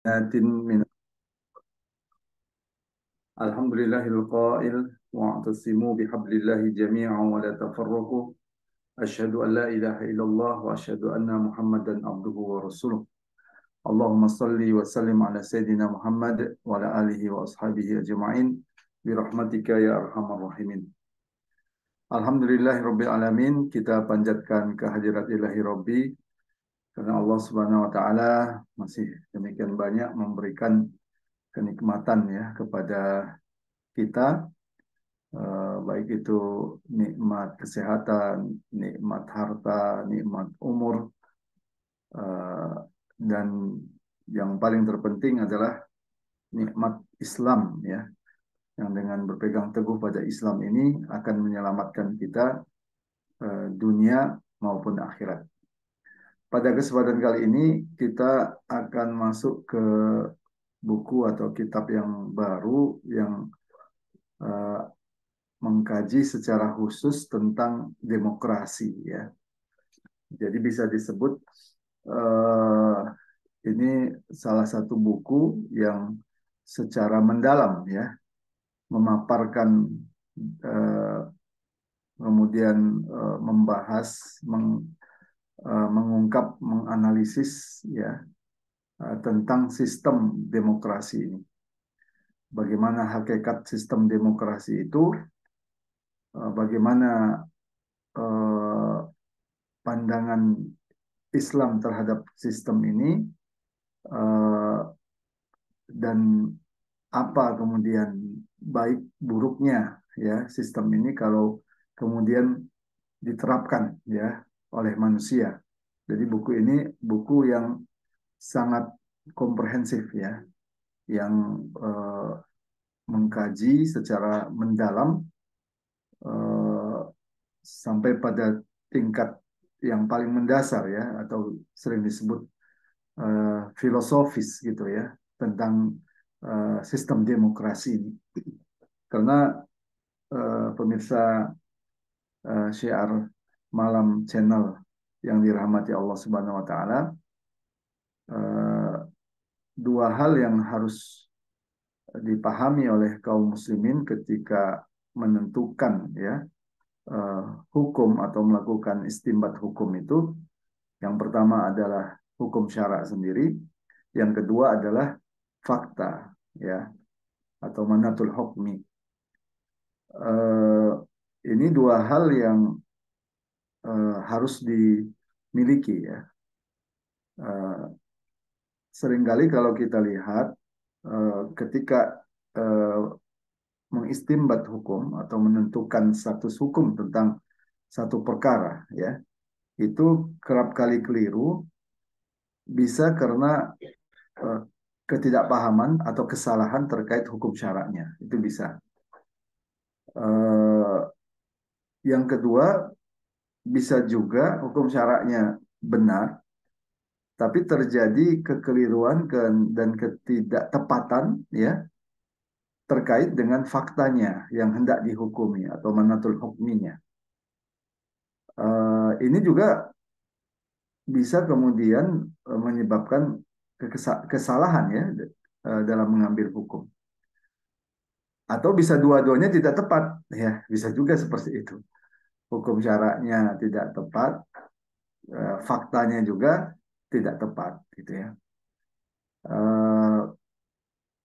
من الحمد لله القائل واعتصموا بحبل الله جميعا ولا تفرقوا أشهد أن لا إله إلا الله وأشهد أن محمدا عبده ورسوله اللهم صل وسلم على سيدنا محمد وعلى آله وأصحابه أجمعين برحمتك يا أرحم الراحمين. Alhamdulillahirabbil alamin, kita panjatkan kehadirat ilahi Rabbi karena Allah Subhanahu wa taala masih demikian banyak memberikan kenikmatan ya kepada kita, baik itu nikmat kesehatan, nikmat harta, nikmat umur, eh, dan yang paling terpenting adalah nikmat Islam ya, yang dengan berpegang teguh pada Islam ini akan menyelamatkan kita dunia maupun akhirat. Pada kesempatan kali ini kita akan masuk ke buku atau kitab yang baru yang uh, mengkaji secara khusus tentang demokrasi ya. Jadi bisa disebut uh, ini salah satu buku yang secara mendalam ya memaparkan, uh, kemudian membahas, mengungkap, menganalisis ya tentang sistem demokrasi ini. Bagaimana hakikat sistem demokrasi itu, bagaimana eh, pandangan Islam terhadap sistem ini, eh, dan apa kemudian baik buruknya ya sistem ini kalau kemudian diterapkan ya oleh manusia. Jadi buku ini buku yang sangat komprehensif ya, yang mengkaji secara mendalam eh, sampai pada tingkat yang paling mendasar ya, atau sering disebut filosofis gitu ya, tentang sistem demokrasi ini. Karena pemirsa Syiar Malam Channel yang dirahmati Allah Subhanahu wa taala, eh, dua hal yang harus dipahami oleh kaum muslimin ketika menentukan ya hukum atau melakukan istimbat hukum itu. Yang pertama adalah hukum syara sendiri, yang kedua adalah fakta ya, atau manatul hukmi. Eh, ini dua hal yang harus dimiliki ya. Eh, Seringkali kalau kita lihat ketika eh, mengistimbat hukum atau menentukan status hukum tentang satu perkara ya, itu kerap kali keliru, bisa karena eh, ketidakpahaman atau kesalahan terkait hukum syaratnya, itu bisa. Eh, yang kedua, bisa juga hukum syaratnya benar, tapi terjadi kekeliruan dan ketidaktepatan ya terkait dengan faktanya yang hendak dihukumi atau manatul hukminya. Ini juga bisa kemudian menyebabkan kesalahan ya dalam mengambil hukum. Atau bisa dua-duanya tidak tepat, ya bisa juga seperti itu. Hukum syaratnya tidak tepat, faktanya juga tidak tepat, gitu ya.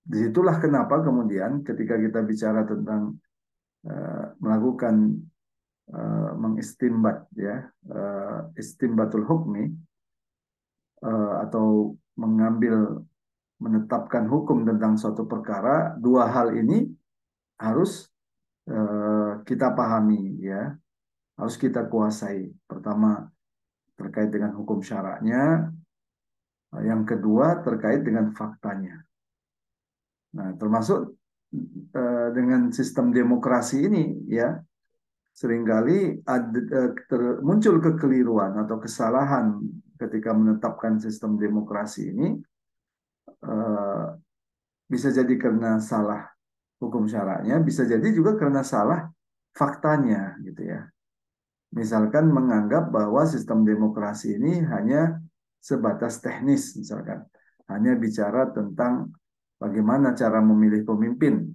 Disitulah kenapa kemudian ketika kita bicara tentang melakukan mengistimbat ya, istimbatul hukmi, atau menetapkan hukum tentang suatu perkara, dua hal ini harus kita pahami ya, harus kita kuasai. Pertama terkait dengan hukum syaraknya, yang kedua terkait dengan faktanya. Nah, termasuk dengan sistem demokrasi ini ya, seringkali muncul kekeliruan atau kesalahan ketika menetapkan sistem demokrasi ini, eh, bisa jadi karena salah hukum syaratnya, bisa jadi juga karena salah faktanya gitu ya. Misalkan menganggap bahwa sistem demokrasi ini hanya sebatas teknis misalkan. hanya bicara tentang bagaimana cara memilih pemimpin.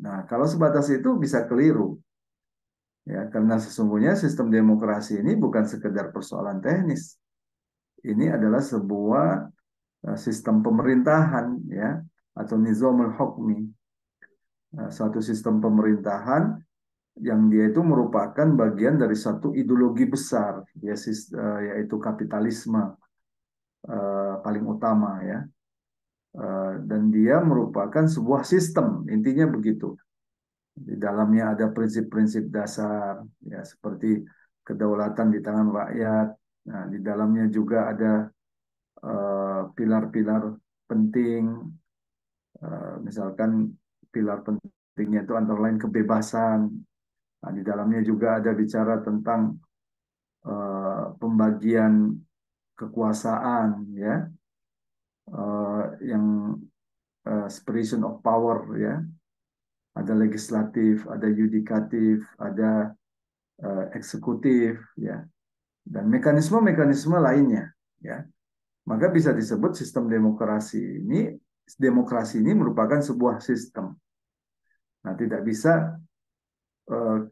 Nah, kalau sebatas itu bisa keliru. Ya, karena sesungguhnya sistem demokrasi ini bukan sekedar persoalan teknis. Ini adalah sebuah sistem pemerintahan, ya, atau nizamul hukmi. Suatu sistem pemerintahan yang dia itu merupakan bagian dari satu ideologi besar, ya, yaitu kapitalisme paling utama, ya. Dan dia merupakan sebuah sistem, intinya begitu. Di dalamnya ada prinsip-prinsip dasar, ya, seperti kedaulatan di tangan rakyat. Nah, di dalamnya juga ada pilar-pilar penting, misalkan pilar pentingnya itu antara lain kebebasan. Nah, di dalamnya juga ada bicara tentang pembagian kekuasaan, ya, yang separation of power, ya, ada legislatif, ada yudikatif, ada eksekutif, ya, dan mekanisme-mekanisme lainnya, ya. Maka bisa disebut sistem demokrasi ini merupakan sebuah sistem. Nah, tidak bisa uh,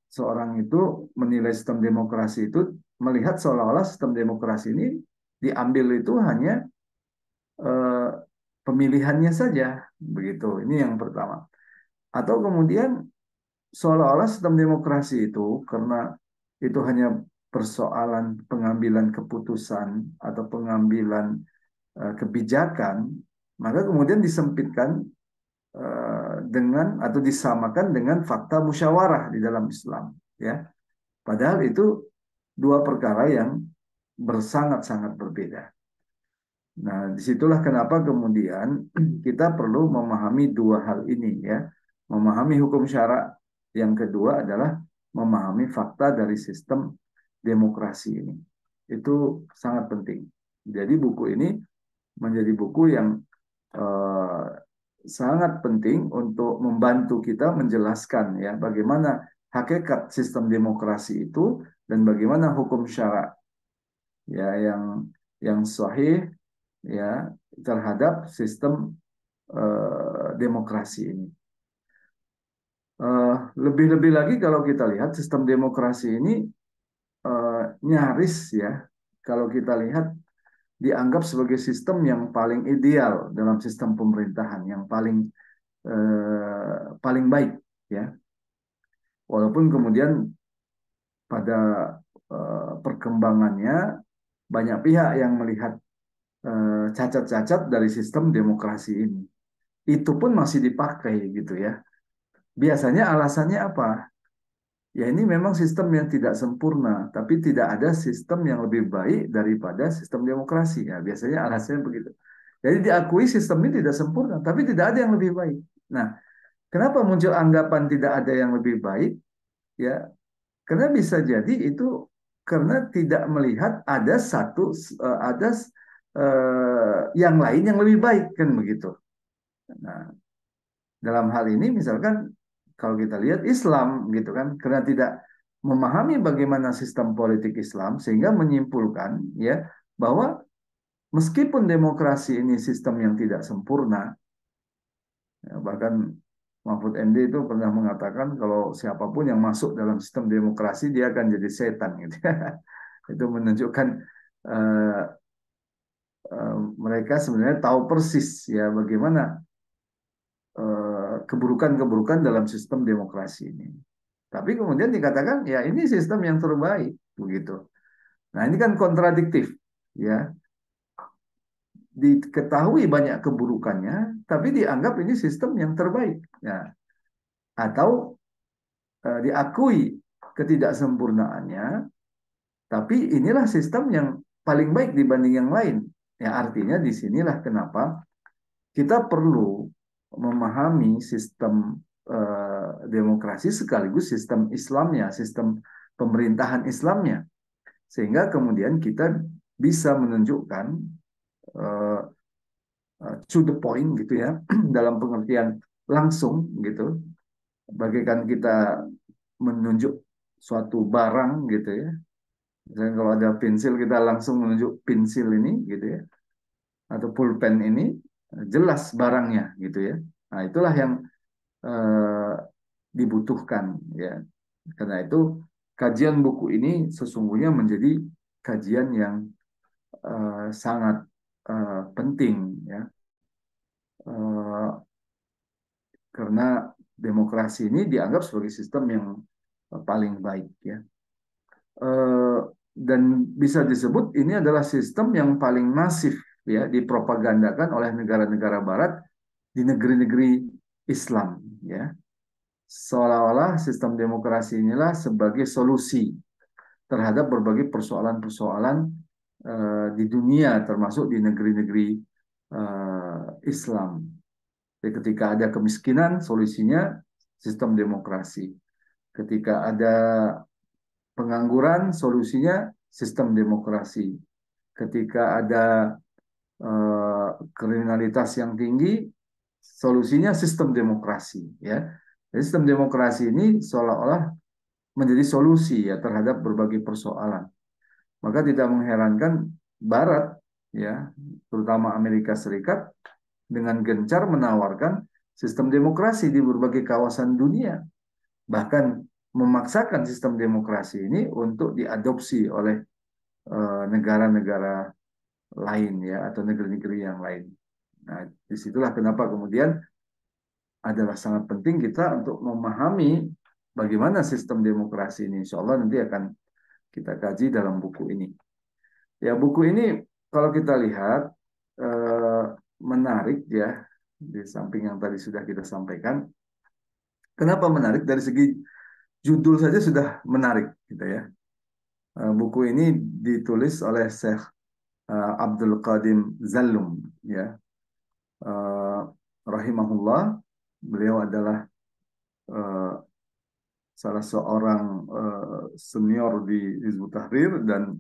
seorang itu menilai sistem demokrasi itu melihat seolah-olah sistem demokrasi ini diambil itu hanya uh, pemilihannya saja, begitu. Ini yang pertama. Atau kemudian seolah-olah sistem demokrasi itu karena itu hanya persoalan pengambilan keputusan atau pengambilan kebijakan, maka kemudian disempitkan dengan atau disamakan dengan fakta musyawarah di dalam Islam, ya. Padahal itu dua perkara yang bersangat-sangat berbeda. Nah, disitulah kenapa kemudian kita perlu memahami dua hal ini, ya. Memahami hukum syara, yang kedua adalah memahami fakta dari sistem demokrasi ini. Itu sangat penting. Jadi buku ini menjadi buku yang eh, sangat penting untuk membantu kita menjelaskan, ya, bagaimana hakikat sistem demokrasi itu dan bagaimana hukum syara, ya, yang sahih, ya, terhadap sistem demokrasi ini. Lebih-lebih lagi kalau kita lihat sistem demokrasi ini nyaris, ya, kalau kita lihat dianggap sebagai sistem yang paling ideal dalam sistem pemerintahan, yang paling baik, ya. Walaupun kemudian pada perkembangannya banyak pihak yang melihat cacat-cacat dari sistem demokrasi ini. Itu pun masih dipakai, gitu, ya. Biasanya alasannya apa? Ya, ini memang sistem yang tidak sempurna, tapi tidak ada sistem yang lebih baik daripada sistem demokrasi. Ya, biasanya alasannya begitu. Jadi diakui sistem ini tidak sempurna, tapi tidak ada yang lebih baik. Nah, kenapa muncul anggapan tidak ada yang lebih baik? Ya, karena bisa jadi itu karena tidak melihat ada yang lain yang lebih baik, kan begitu. Nah, dalam hal ini misalkan kalau kita lihat Islam, gitu kan, karena tidak memahami bagaimana sistem politik Islam sehingga menyimpulkan, ya, bahwa meskipun demokrasi ini sistem yang tidak sempurna, ya, bahkan Mahfud MD itu pernah mengatakan kalau siapapun yang masuk dalam sistem demokrasi dia akan jadi setan, gitu. Itu menunjukkan uh, mereka sebenarnya tahu persis, ya, bagaimana keburukan-keburukan dalam sistem demokrasi ini. Tapi kemudian dikatakan ya ini sistem yang terbaik, begitu. Nah, ini kan kontradiktif, ya. Diketahui banyak keburukannya, tapi dianggap ini sistem yang terbaik, ya. Atau diakui ketidaksempurnaannya, tapi inilah sistem yang paling baik dibanding yang lain. Ya, artinya disinilah kenapa kita perlu memahami sistem demokrasi sekaligus sistem Islamnya, sistem pemerintahan Islamnya, sehingga kemudian kita bisa menunjukkan uh, to the point, gitu, ya, dalam pengertian langsung, gitu, bagaikan kita menunjuk suatu barang, gitu, ya. Misalnya kalau ada pensil kita langsung menunjuk pensil ini, gitu, ya. atau pulpen ini jelas barangnya gitu ya. Nah, itulah yang eh, dibutuhkan ya. Karena itu kajian buku ini sesungguhnya menjadi kajian yang sangat penting ya. Eh, karena demokrasi ini dianggap sebagai sistem yang paling baik ya. Eh, dan bisa disebut ini adalah sistem yang paling masif ya dipropagandakan oleh negara-negara barat di negeri-negeri Islam ya. Seolah-olah sistem demokrasi inilah sebagai solusi terhadap berbagai persoalan-persoalan di dunia termasuk di negeri-negeri Islam. Jadi ketika ada kemiskinan, solusinya sistem demokrasi. Ketika ada pengangguran, solusinya sistem demokrasi. Ketika ada kriminalitas yang tinggi, solusinya sistem demokrasi. Ya, jadi sistem demokrasi ini seolah-olah menjadi solusi ya terhadap berbagai persoalan. Maka tidak mengherankan Barat, ya, terutama Amerika Serikat, dengan gencar menawarkan sistem demokrasi di berbagai kawasan dunia, bahkan memaksakan sistem demokrasi ini untuk diadopsi oleh negara-negara lain ya atau negeri-negeri yang lain. Nah, disitulah kenapa kemudian adalah sangat penting kita untuk memahami bagaimana sistem demokrasi ini. Insya Allah nanti akan kita kaji dalam buku ini. Ya, buku ini kalau kita lihat eh, menarik ya, di samping yang tadi sudah kita sampaikan. Kenapa menarik? Dari segi judul saja sudah menarik, gitu ya. Buku ini ditulis oleh Syekh Abdul Qadim Zallum, ya, Eh, rahimahullah. Beliau adalah eh, salah seorang senior di Hizbut Tahrir dan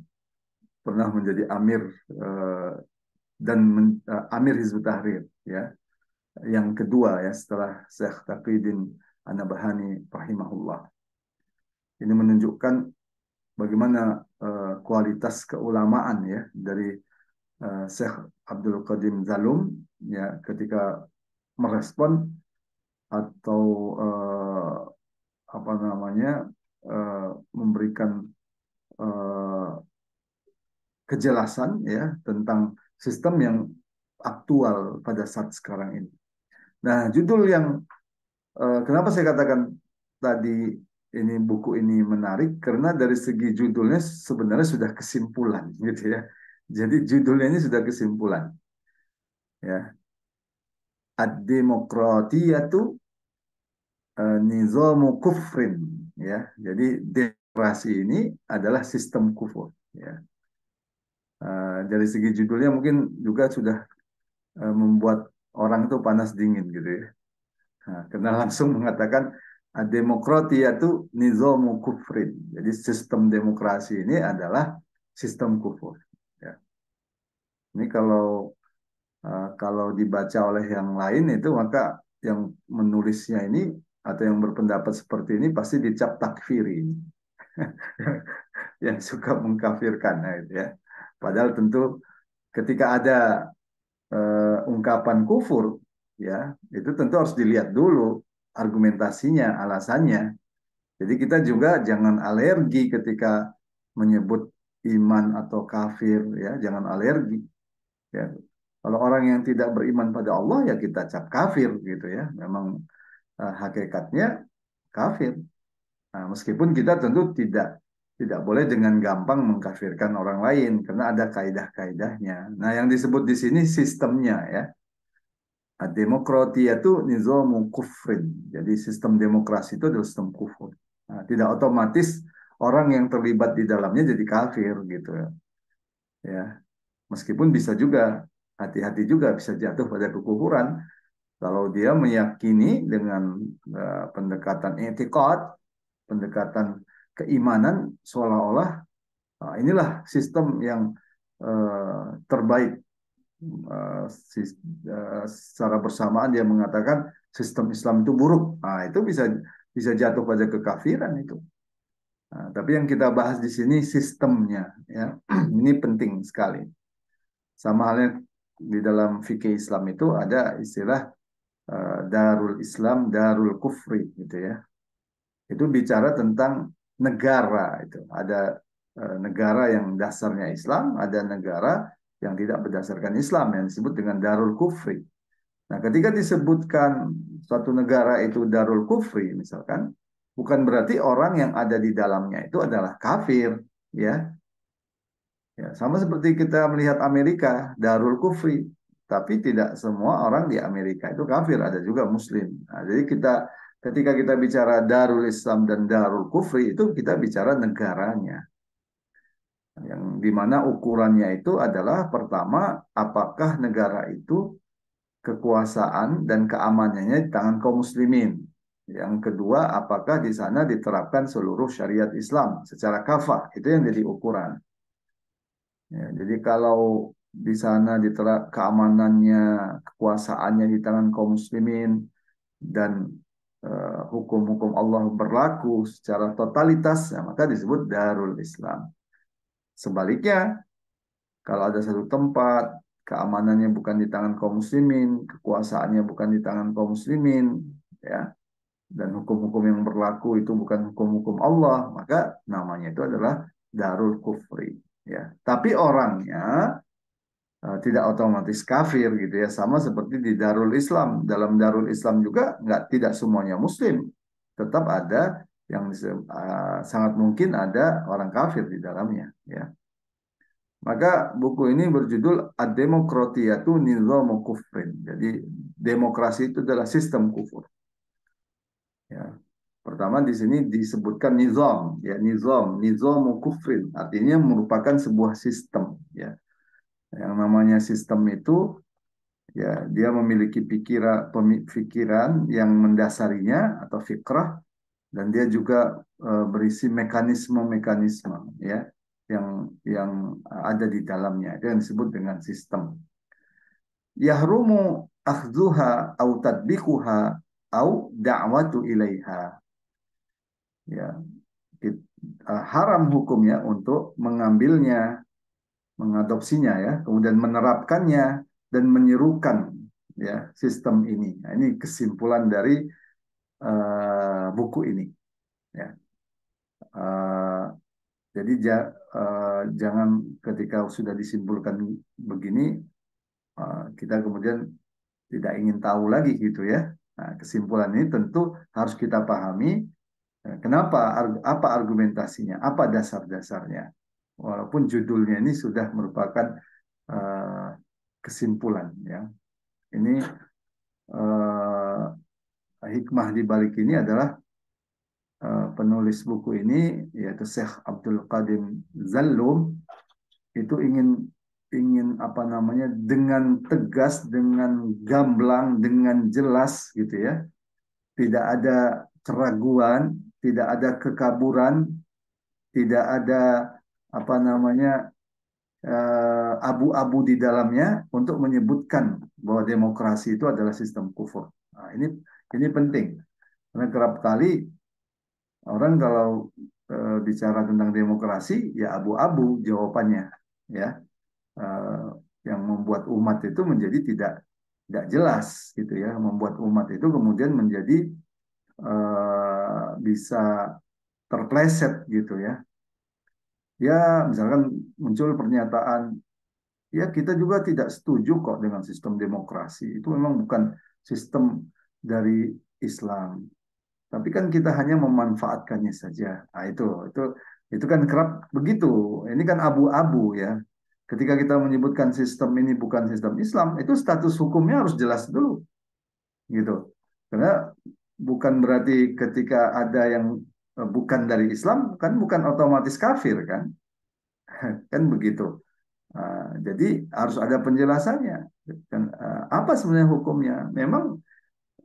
pernah menjadi amir eh, amir Hizbut Tahrir, ya, yang kedua ya setelah Syekh Taqiyuddin An-Nabhani rahimahullah. Ini menunjukkan bagaimana kualitas keulamaan ya dari Syekh Abdul Qadim Zalum ya ketika merespon atau apa namanya memberikan uh, kejelasan ya tentang sistem yang aktual pada saat sekarang ini. Nah, judul yang kenapa saya katakan tadi ini buku ini menarik karena dari segi judulnya sebenarnya sudah kesimpulan gitu ya. Jadi judulnya ini sudah kesimpulan ya. Ad-demokratiyatu nizamu kufrin ya. Jadi demokrasi ini adalah sistem kufur ya. Dari segi judulnya mungkin juga sudah membuat orang itu panas dingin gitu ya. Nah, karena langsung mengatakan demokrasi itu nizamu kufrin. Jadi sistem demokrasi ini adalah sistem kufur. Ya. Ini kalau dibaca oleh yang lain itu maka yang menulisnya ini atau yang berpendapat seperti ini pasti dicap takfiri, yang suka mengkafirkan, nah, itu ya. Padahal tentu ketika ada ungkapan kufur, ya itu tentu harus dilihat dulu argumentasinya, alasannya. Jadi kita juga jangan alergi ketika menyebut iman atau kafir, ya jangan alergi. Ya. Kalau orang yang tidak beriman pada Allah ya kita cap kafir gitu ya. Memang hakikatnya kafir. Nah, meskipun kita tentu tidak boleh dengan gampang mengkafirkan orang lain karena ada kaidah-kaidahnya. Nah, yang disebut di sini sistemnya ya. Demokrasi itu nizamu kufrin. Jadi sistem demokrasi itu adalah sistem kufur. Nah, tidak otomatis orang yang terlibat di dalamnya jadi kafir gitu ya. Ya, meskipun bisa juga hati-hati juga bisa jatuh pada kekufuran kalau dia meyakini dengan pendekatan etikot, pendekatan keimanan seolah-olah inilah sistem yang terbaik. Secara bersamaan dia mengatakan sistem Islam itu buruk. Nah, itu bisa bisa jatuh pada kekafiran itu. Nah, tapi yang kita bahas di sini sistemnya, ya. Ini penting sekali. Sama halnya di dalam fikih Islam itu ada istilah Darul Islam, Darul Kufri gitu ya. Itu bicara tentang negara itu. Ada negara yang dasarnya Islam, ada negara yang tidak berdasarkan Islam yang disebut dengan Darul Kufri. Nah, ketika disebutkan suatu negara itu Darul Kufri misalkan, bukan berarti orang yang ada di dalamnya itu adalah kafir, ya. Ya, sama seperti kita melihat Amerika, Darul Kufri, tapi tidak semua orang di Amerika itu kafir, ada juga Muslim. Nah, jadi ketika kita bicara Darul Islam dan Darul Kufri itu kita bicara negaranya, yang dimana ukurannya itu adalah pertama, apakah negara itu kekuasaan dan keamanannya di tangan kaum muslimin. Yang kedua, apakah di sana diterapkan seluruh syariat Islam secara kafah, itu yang jadi ukuran. Ya, jadi kalau di sana diterap keamanannya, kekuasaannya di tangan kaum muslimin dan hukum-hukum Allah berlaku secara totalitas, ya, maka disebut Darul Islam. Sebaliknya, kalau ada satu tempat keamanannya bukan di tangan kaum muslimin, kekuasaannya bukan di tangan kaum muslimin, ya, dan hukum-hukum yang berlaku itu bukan hukum-hukum Allah, maka namanya itu adalah Darul Kufri. Ya, tapi orangnya tidak otomatis kafir gitu ya, sama seperti di Darul Islam. Dalam Darul Islam juga tidak semuanya Muslim, tetap ada yang sangat mungkin ada orang kafir di dalamnya, ya. Maka buku ini berjudul Ad-Demokratiyatu Nizamu Kufrin. Jadi demokrasi itu adalah sistem kufur. Ya. Pertama di sini disebutkan nizam, ya, nizamu kufrin, artinya merupakan sebuah sistem, ya. Yang namanya sistem itu, ya, dia memiliki pikiran yang mendasarinya atau fikrah, dan dia juga berisi mekanisme-mekanisme, ya, yang ada di dalamnya. Itu yang disebut dengan sistem. Yahrumu akhdhuha au tadbikuha au da'watu ilaiha. Ya, haram hukumnya untuk mengambilnya, mengadopsinya, ya, kemudian menerapkannya dan menyerukan, ya, sistem ini. Nah, ini kesimpulan dari buku ini, ya. Uh, jadi jangan ketika sudah disimpulkan begini kita kemudian tidak ingin tahu lagi gitu ya. Nah, kesimpulan ini tentu harus kita pahami kenapa, apa argumentasinya, apa dasar-dasarnya. Walaupun judulnya ini sudah merupakan uh, kesimpulan, ya. Ini hikmah di balik ini adalah penulis buku ini yaitu Syekh Abdul Qadim Zallum itu ingin ingin apa namanya dengan tegas, dengan gamblang, dengan jelas gitu ya. Tidak ada keraguan, tidak ada kekaburan, tidak ada apa namanya abu-abu di dalamnya untuk menyebutkan bahwa demokrasi itu adalah sistem kufur. Nah, ini penting karena kerap kali orang kalau bicara tentang demokrasi ya abu-abu jawabannya, ya. Eh, yang membuat umat itu menjadi tidak jelas gitu ya, membuat umat itu kemudian menjadi bisa terpleset gitu ya. Ya, misalkan muncul pernyataan, ya kita juga tidak setuju kok dengan sistem demokrasi. Itu memang bukan sistem dari Islam. Tapi kan kita hanya memanfaatkannya saja. Nah, itu kan kerap begitu. Ini kan abu-abu ya. Ketika kita menyebutkan sistem ini bukan sistem Islam, itu status hukumnya harus jelas dulu, gitu. Karena bukan berarti ketika ada yang bukan dari Islam, kan bukan otomatis kafir kan, kan begitu. Jadi harus ada penjelasannya. Dan apa sebenarnya hukumnya? Memang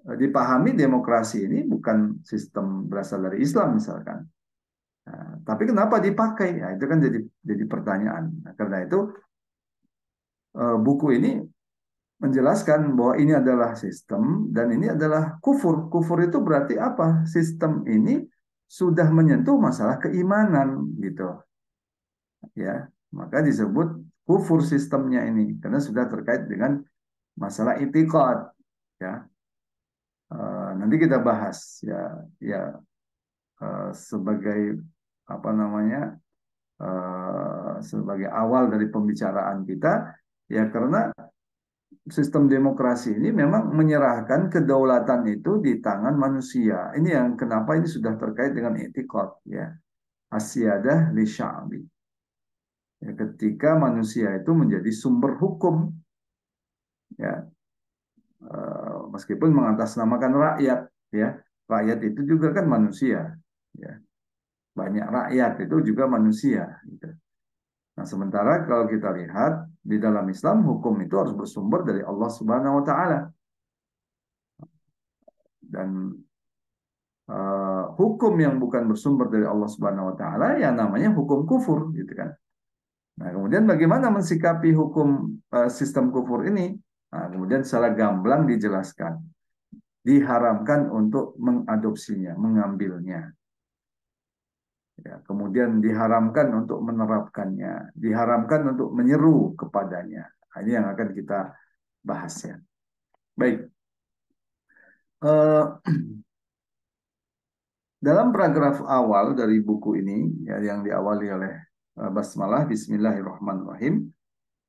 dipahami demokrasi ini bukan sistem berasal dari Islam misalkan. Tapi kenapa dipakai? Nah, itu kan jadi pertanyaan. Nah, karena itu buku ini menjelaskan bahwa ini adalah sistem dan ini adalah kufur. Kufur itu berarti apa? Sistem ini sudah menyentuh masalah keimanan gitu. Ya, maka disebut kufur sistemnya ini karena sudah terkait dengan masalah itikad ya. Nanti kita bahas ya ya sebagai apa namanya sebagai awal dari pembicaraan kita ya karena sistem demokrasi ini memang menyerahkan kedaulatan itu di tangan manusia. Ini yang kenapa ini sudah terkait dengan etikot ya. Asyadah li sya'bi. Ya, ketika manusia itu menjadi sumber hukum ya meskipun mengatasnamakan rakyat ya. Rakyat itu juga kan manusia ya. Banyak rakyat itu juga manusia gitu. Nah, sementara kalau kita lihat di dalam Islam hukum itu harus bersumber dari Allah Subhanahu wa taala. Dan hukum yang bukan bersumber dari Allah Subhanahu wa taala yang namanya hukum kufur gitu kan. Nah, kemudian bagaimana mensikapi hukum sistem kufur ini? Nah, kemudian secara gamblang dijelaskan. Diharamkan untuk mengadopsinya, mengambilnya. Ya, kemudian diharamkan untuk menerapkannya, diharamkan untuk menyeru kepadanya. Nah, ini yang akan kita bahas ya. Baik. Uh, Dalam paragraf awal dari buku ini ya, yang diawali oleh basmalah Bismillahirrahmanirrahim,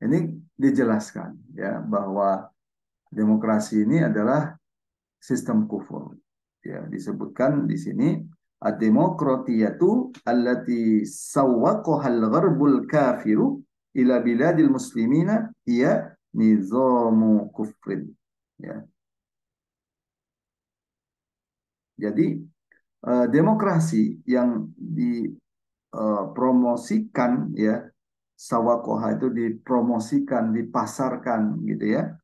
ini dijelaskan ya bahwa demokrasi ini adalah sistem kufur. Ya, disebutkan di sini ad-demokratiyatu allati sawwaqaha al-gharbul kafiru ila biladil muslimina hiya nizamu kufrin. Ya. Jadi demokrasi yang dipromosikan ya sawakoha itu dipromosikan dipasarkan gitu ya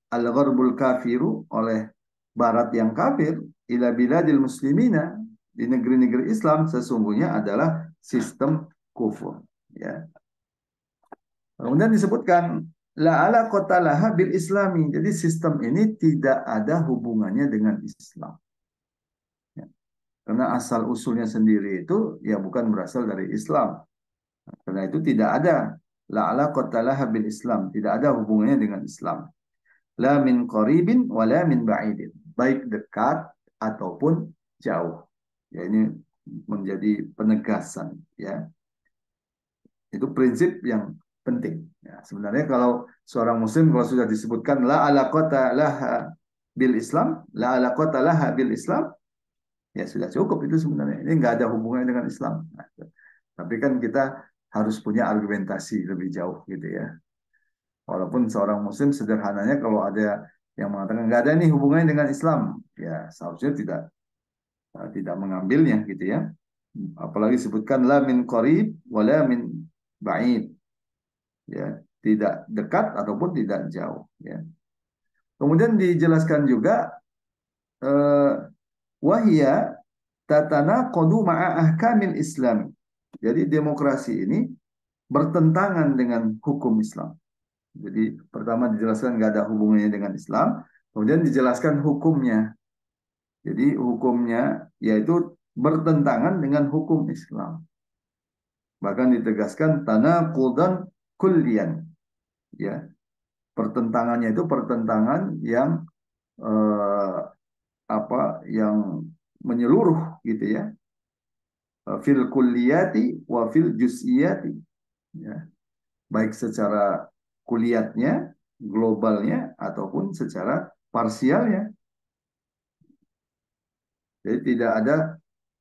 al-gharbul kafiru oleh barat yang kafir ila biladil muslimina di negeri-negeri Islam sesungguhnya adalah sistem kufur ya. Kemudian disebutkan la ala qatalaha bil islami. Jadi sistem ini tidak ada hubungannya dengan Islam. Ya. Karena asal usulnya sendiri itu ya bukan berasal dari Islam. Karena itu tidak ada la ala qatalaha bil Islam, tidak ada hubungannya dengan Islam. La min qaribin wa la min ba'idin. Baik dekat ataupun jauh. Ya ini menjadi penegasan ya. Itu prinsip yang penting. Ya, sebenarnya kalau seorang muslim kalau sudah disebutkan la ala qata laha bil Islam, la ala qata laha bil Islam, ya sudah cukup itu sebenarnya. Ini nggak ada hubungannya dengan Islam. Nah, tapi kan kita harus punya argumentasi lebih jauh gitu ya. Walaupun seorang muslim sederhananya kalau ada yang mengatakan nggak ada nih hubungannya dengan Islam, ya seharusnya tidak mengambilnya gitu ya. Apalagi sebutkan la min qarib wala min ba'id. Ya, tidak dekat ataupun tidak jauh ya. Kemudian dijelaskan juga eh, wahia tatana qadu ma'a ahkamil Islam. Jadi demokrasi ini bertentangan dengan hukum Islam. Jadi pertama dijelaskan nggak ada hubungannya dengan Islam, kemudian dijelaskan hukumnya. Jadi hukumnya yaitu bertentangan dengan hukum Islam. Bahkan ditegaskan tanaqudan kullian. Ya, pertentangannya itu pertentangan yang eh, yang menyeluruh gitu ya. Fil kulliyati wa fil juz'iyati. Ya. Baik secara kuliatnya, globalnya ataupun secara parsialnya. Jadi tidak ada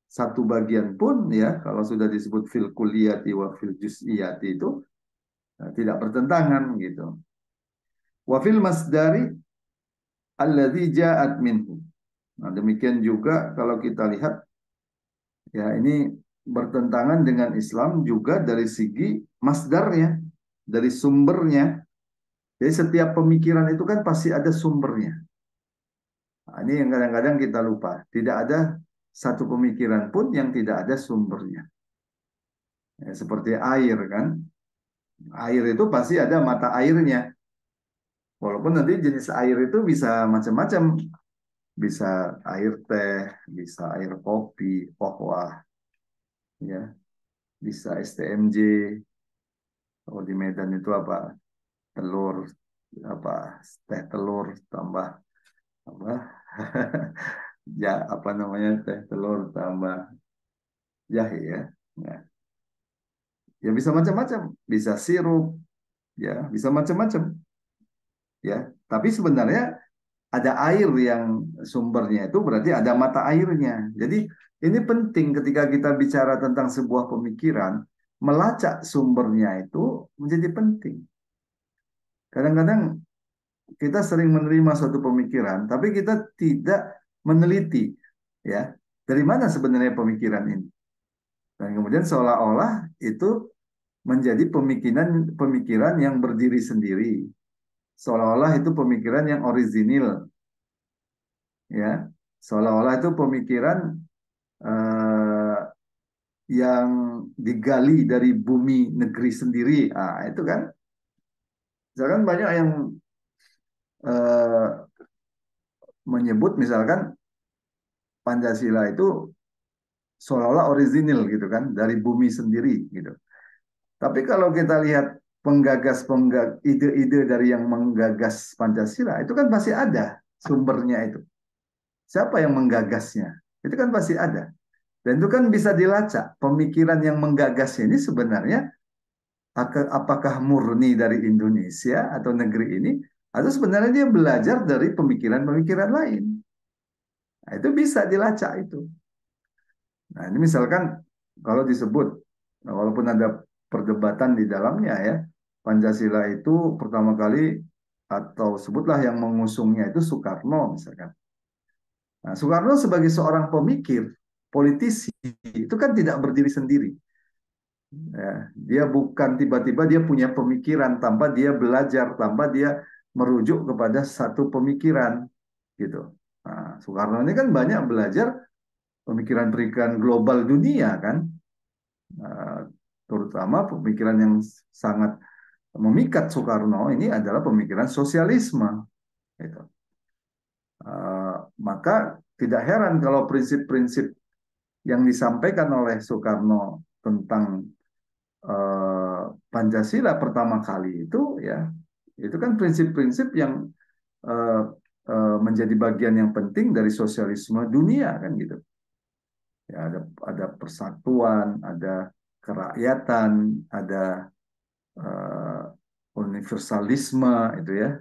satu bagian pun ya kalau sudah disebut fil kulliyati wa fil juz'iyati itu tidak bertentangan gitu. Wa fil masdari alladzi ja'at minhu. Nah, demikian juga kalau kita lihat ya ini bertentangan dengan Islam juga dari segi masdarnya, dari sumbernya. Jadi setiap pemikiran itu kan pasti ada sumbernya. Nah, ini yang kadang-kadang kita lupa. Tidak ada satu pemikiran pun yang tidak ada sumbernya. Ya, seperti air kan. Air itu pasti ada mata airnya. Walaupun nanti jenis air itu bisa macam-macam. Bisa air teh, bisa air kopi, pohwa, ya, bisa STMJ, Kalau di Medan itu apa? Telur, apa? Teh telur tambah apa? Ya, apa namanya? Teh telur tambah jahe ya. Ya, ya bisa macam-macam, bisa sirup, ya, bisa macam-macam, ya. Tapi sebenarnya ada air yang sumbernya itu berarti ada mata airnya. Jadi ini penting ketika kita bicara tentang sebuah pemikiran, melacak sumbernya itu menjadi penting. Kadang-kadang kita sering menerima suatu pemikiran, tapi kita tidak meneliti, ya, dari mana sebenarnya pemikiran ini. Dan kemudian seolah-olah itu menjadi pemikiran pemikiran yang berdiri sendiri, seolah-olah itu pemikiran yang orisinil, ya, seolah-olah itu pemikiran eh, yang digali dari bumi negeri sendiri. Ah, itu kan, misalkan banyak yang eh, menyebut misalkan Pancasila itu seolah-olah orisinil gitu kan dari bumi sendiri gitu. Tapi kalau kita lihat penggagas ide-ide dari yang menggagas Pancasila itu kan pasti ada sumbernya itu. Siapa yang menggagasnya? Itu kan pasti ada. Dan itu kan bisa dilacak. Pemikiran yang menggagas ini sebenarnya apakah murni dari Indonesia atau negeri ini, atau sebenarnya dia belajar dari pemikiran-pemikiran lain. Nah, itu bisa dilacak itu. Nah, ini misalkan kalau disebut, nah, walaupun ada perdebatan di dalamnya ya, Pancasila itu pertama kali atau sebutlah yang mengusungnya itu Soekarno misalkan. Nah, Soekarno sebagai seorang pemikir, politisi, itu kan tidak berdiri sendiri. Ya, dia bukan tiba-tiba dia punya pemikiran tanpa dia belajar, tanpa dia merujuk kepada satu pemikiran gitu. Nah, Soekarno ini kan banyak belajar pemikiran-pemikiran global dunia kan. Eh, Terutama pemikiran yang sangat memikat Soekarno ini adalah pemikiran sosialisme. Gitu. Maka tidak heran kalau prinsip-prinsip yang disampaikan oleh Soekarno tentang Pancasila pertama kali itu kan prinsip-prinsip yang eh, menjadi bagian yang penting dari sosialisme dunia kan gitu. Ya, ada persatuan, ada kerakyatan, ada uh, universalisme itu ya.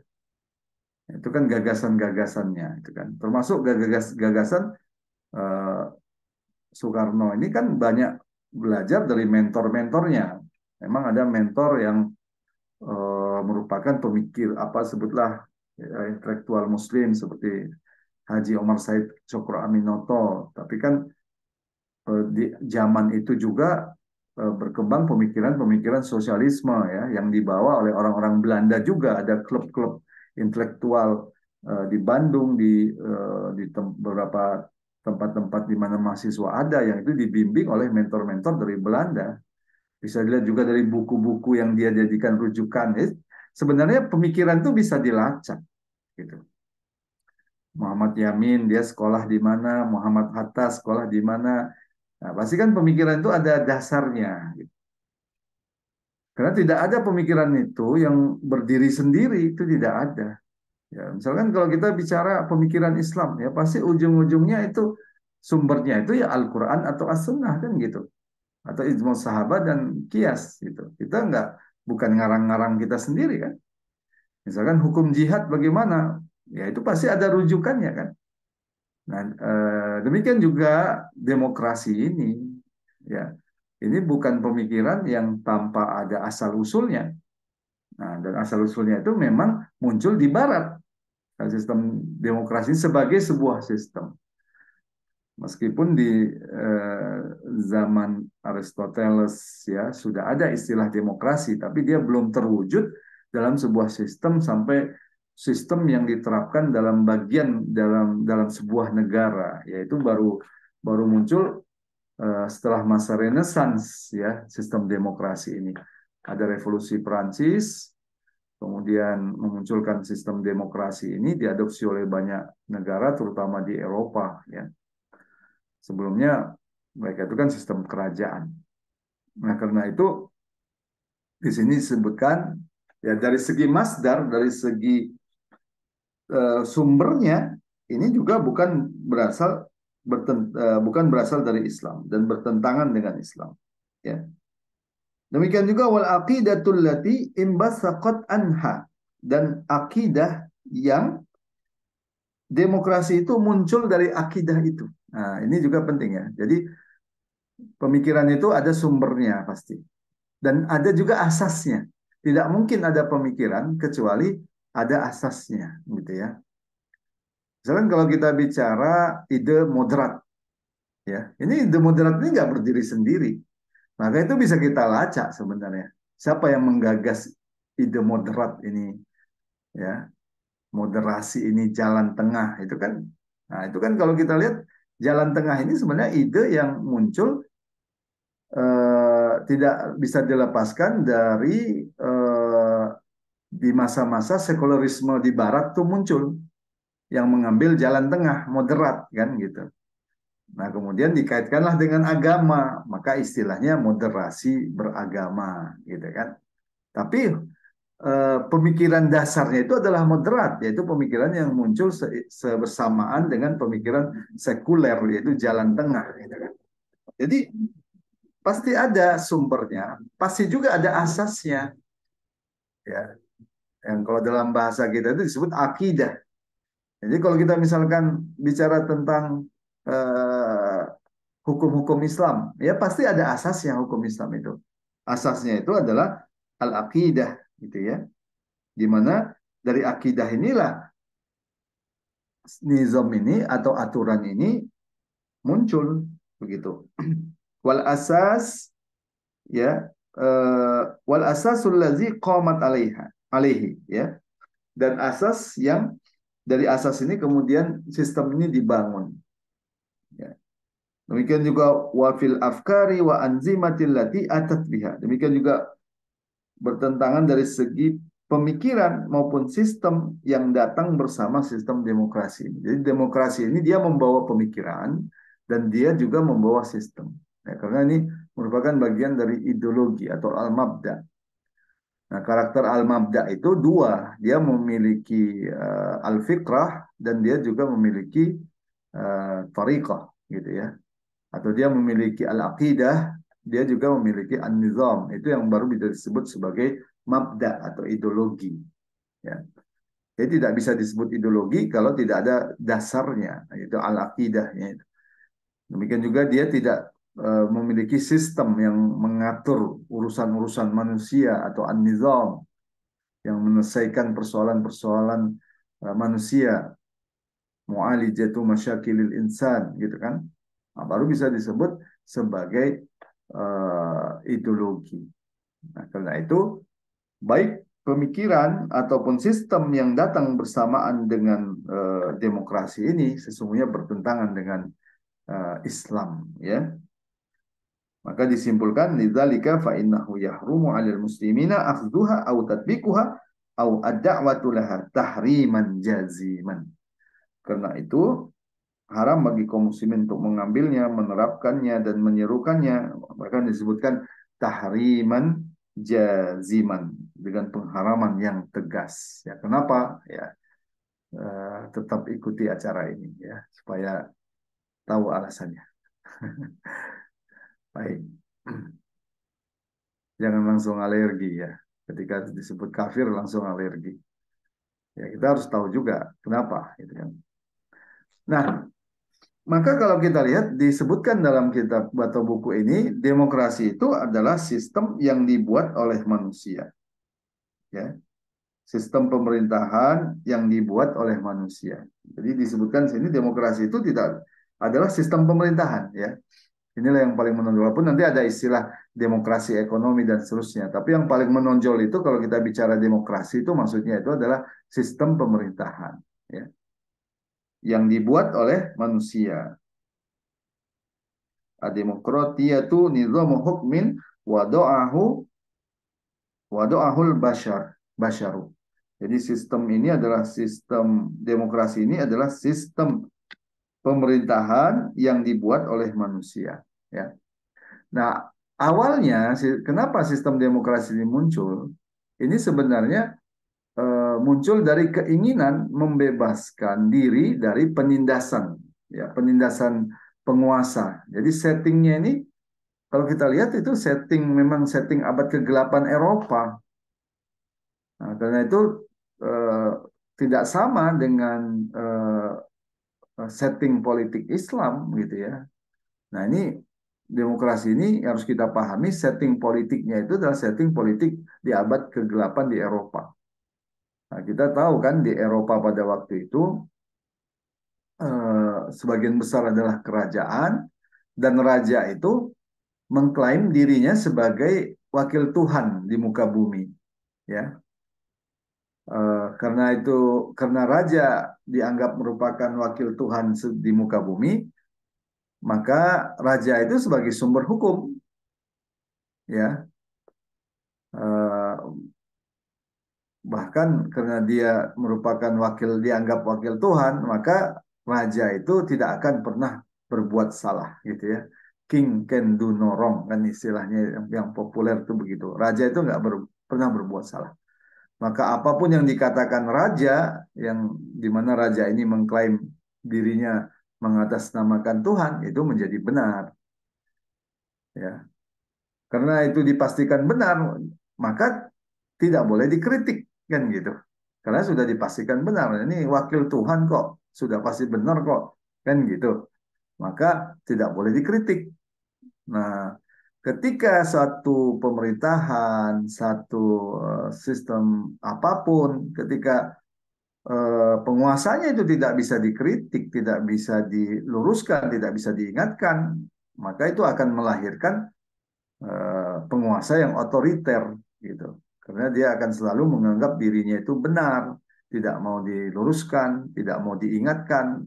Itu kan gagasan-gagasannya itu kan. Termasuk gagasan uh, Soekarno ini kan banyak belajar dari mentor-mentornya. Memang ada mentor yang merupakan pemikir apa sebutlah ya, intelektual Muslim seperti Haji Omar Said Cokro Aminoto. Tapi kan di zaman itu juga berkembang pemikiran-pemikiran sosialisme ya yang dibawa oleh orang-orang Belanda juga ada klub-klub intelektual di Bandung beberapa tempat-tempat di mana mahasiswa ada yang itu dibimbing oleh mentor-mentor dari Belanda. Bisa dilihat juga dari buku-buku yang dia jadikan rujukan. Sebenarnya pemikiran itu bisa dilacak gitu. Muhammad Yamin dia sekolah di mana, Muhammad Hatta sekolah di mana. Nah, pasti kan pemikiran itu ada dasarnya. Gitu. Karena tidak ada pemikiran itu yang berdiri sendiri, itu tidak ada. Ya, misalkan kalau kita bicara pemikiran Islam, ya pasti ujung-ujungnya itu sumbernya itu ya Al-Quran atau As-Sunnah kan gitu. Atau Ijma Sahabat dan Qiyas gitu. Kita nggak, bukan ngarang-ngarang kita sendiri kan. Misalkan hukum jihad bagaimana? Ya itu pasti ada rujukannya kan. Nah, demikian juga demokrasi ini, ya, ini bukan pemikiran yang tanpa ada asal usulnya. Nah, dan asal usulnya itu memang muncul di Barat, sistem demokrasi sebagai sebuah sistem. Meskipun di zaman Aristoteles ya sudah ada istilah demokrasi, tapi dia belum terwujud dalam sebuah sistem sampai sistem yang diterapkan dalam bagian dalam sebuah negara, yaitu baru baru muncul setelah masa Renaissance ya sistem demokrasi ini. Ada revolusi Perancis, kemudian memunculkan sistem demokrasi ini diadopsi oleh banyak negara, terutama di Eropa ya. Sebelumnya mereka itu kan sistem kerajaan. Nah, karena itu Di sini disebutkan ya dari segi masdar, dari segi sumbernya ini juga bukan berasal dari Islam dan bertentangan dengan Islam. Ya. Demikian juga wal aqidatul lati imbasaqat anha, dan akidah yang demokrasi itu muncul dari akidah itu. Nah, ini juga penting ya. Jadi pemikiran itu ada sumbernya pasti dan ada juga asasnya. Tidak mungkin ada pemikiran kecuali ada asasnya, gitu ya. Misalkan kalau kita bicara ide moderat, ya, ini ide moderat ini nggak berdiri sendiri. Maka itu bisa kita lacak sebenarnya. Siapa yang menggagas ide moderat ini, ya, moderasi ini jalan tengah itu kan. Nah, itu kan kalau kita lihat jalan tengah ini sebenarnya ide yang muncul tidak bisa dilepaskan dari di masa-masa sekularisme di Barat tuh muncul yang mengambil jalan tengah moderat kan gitu. Nah, kemudian dikaitkanlah dengan agama, maka istilahnya moderasi beragama, gitu kan. Tapi pemikiran dasarnya itu adalah moderat, yaitu pemikiran yang muncul sebersamaan dengan pemikiran sekuler, yaitu jalan tengah, gitu kan. Jadi pasti ada sumbernya, pasti juga ada asasnya, ya. Yang kalau dalam bahasa kita itu disebut akidah. Jadi kalau kita misalkan bicara tentang eh, hukum-hukum Islam, ya pasti ada asasnya hukum Islam itu. Asasnya itu adalah al-aqidah, gitu ya. Di mana dari akidah inilah nizam ini atau aturan ini muncul, begitu. Wal asas, ya, wal asasul lazi qamat alaihi, ya. Dan asas yang dari asas ini kemudian sistem ini dibangun, ya. Demikian juga wafil afkari wa anzimatil lati atat biha. Demikian juga bertentangan dari segi pemikiran maupun sistem yang datang bersama sistem demokrasi. Jadi demokrasi ini dia membawa pemikiran dan dia juga membawa sistem. Ya, karena ini merupakan bagian dari ideologi atau al-mabda. Nah, karakter al-mabda itu dua. Dia memiliki al-fikrah dan dia juga memiliki tariqah, gitu ya. Atau dia memiliki al-aqidah, dia juga memiliki an-nizam. Itu yang baru bisa disebut sebagai mabda atau ideologi. Ya. Jadi tidak bisa disebut ideologi kalau tidak ada dasarnya, yaitu al-aqidahnya. Demikian juga dia tidak memiliki sistem yang mengatur urusan-urusan manusia atau an-nizam yang menyelesaikan persoalan-persoalan manusia, mu'alijatu masyakilil insan, gitu kan. Nah, baru bisa disebut sebagai ideologi. Nah, karena itu baik pemikiran ataupun sistem yang datang bersamaan dengan demokrasi ini sesungguhnya bertentangan dengan Islam, ya. Maka disimpulkan lidzalika fa innahu yahrumu 'alal muslimina akhdhuha aw tatbiquha aw ad-da'watu laha tahriman jaziman. Karena itu haram bagi kaum muslimin untuk mengambilnya, menerapkannya dan menyerukannya. Bahkan disebutkan tahriman jaziman dengan pengharaman yang tegas. Ya, kenapa? Ya, tetap ikuti acara ini ya supaya tahu alasannya. Baik. Jangan langsung alergi ya. Ketika disebut kafir langsung alergi. Ya, kita harus tahu juga kenapa, gitu kan. Nah, maka kalau kita lihat disebutkan dalam kitab atau buku ini, demokrasi itu adalah sistem yang dibuat oleh manusia. Ya, sistem pemerintahan yang dibuat oleh manusia. Jadi disebutkan sini demokrasi itu tidak adalah sistem pemerintahan, ya. Inilah yang paling menonjol. Walaupun nanti ada istilah demokrasi ekonomi dan seterusnya. Tapi yang paling menonjol itu kalau kita bicara demokrasi itu maksudnya itu adalah sistem pemerintahan, ya, yang dibuat oleh manusia. Ad-demokratiyatu nizamu hukmin wado'ahul basyaru. Jadi sistem ini adalah sistem demokrasi ini adalah sistem pemerintahan yang dibuat oleh manusia, ya. Nah, awalnya kenapa sistem demokrasi ini muncul? Ini sebenarnya muncul dari keinginan membebaskan diri dari penindasan, ya penindasan penguasa. Jadi settingnya ini kalau kita lihat itu setting memang setting abad kegelapan Eropa. Nah, karena itu eh, tidak sama dengan setting politik Islam gitu ya. Nah ini demokrasi ini harus kita pahami setting politiknya itu adalah setting politik di abad kegelapan di Eropa. Nah, kita tahu kan di Eropa pada waktu itu sebagian besar adalah kerajaan dan raja itu mengklaim dirinya sebagai wakil Tuhan di muka bumi, ya. Karena itu karena raja dianggap merupakan wakil Tuhan di muka bumi, maka raja itu sebagai sumber hukum, ya. Eh, Bahkan karena dia merupakan dianggap wakil Tuhan, maka raja itu tidak akan pernah berbuat salah, gitu ya. King can do no wrong, kan istilahnya yang populer itu begitu. Raja itu nggak pernah berbuat salah. Maka apapun yang dikatakan raja, yang dimana raja ini mengklaim dirinya mengatasnamakan Tuhan, itu menjadi benar, ya. Karena itu dipastikan benar, maka tidak boleh dikritik, kan gitu. Karena sudah dipastikan benar, ini wakil Tuhan kok, sudah pasti benar kok, kan gitu. Maka tidak boleh dikritik. Nah, ketika satu pemerintahan, satu sistem apapun, ketika penguasanya itu tidak bisa dikritik, tidak bisa diluruskan, tidak bisa diingatkan, maka itu akan melahirkan penguasa yang otoriter gitu. Karena dia akan selalu menganggap dirinya itu benar, tidak mau diluruskan, tidak mau diingatkan,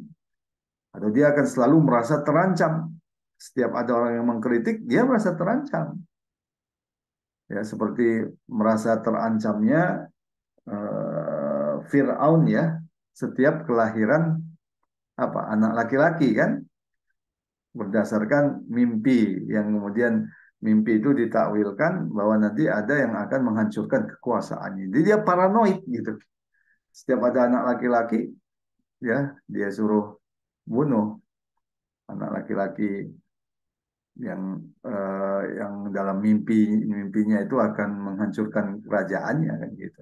atau dia akan selalu merasa terancam. Setiap ada orang yang mengkritik, dia merasa terancam. Ya, seperti merasa terancamnya Fir'aun ya, setiap kelahiran apa anak laki-laki kan berdasarkan mimpi yang kemudian mimpi itu ditakwilkan bahwa nanti ada yang akan menghancurkan kekuasaannya. Jadi dia paranoid gitu. Setiap ada anak laki-laki, ya dia suruh bunuh anak laki-laki yang dalam mimpinya itu akan menghancurkan kerajaannya kan gitu.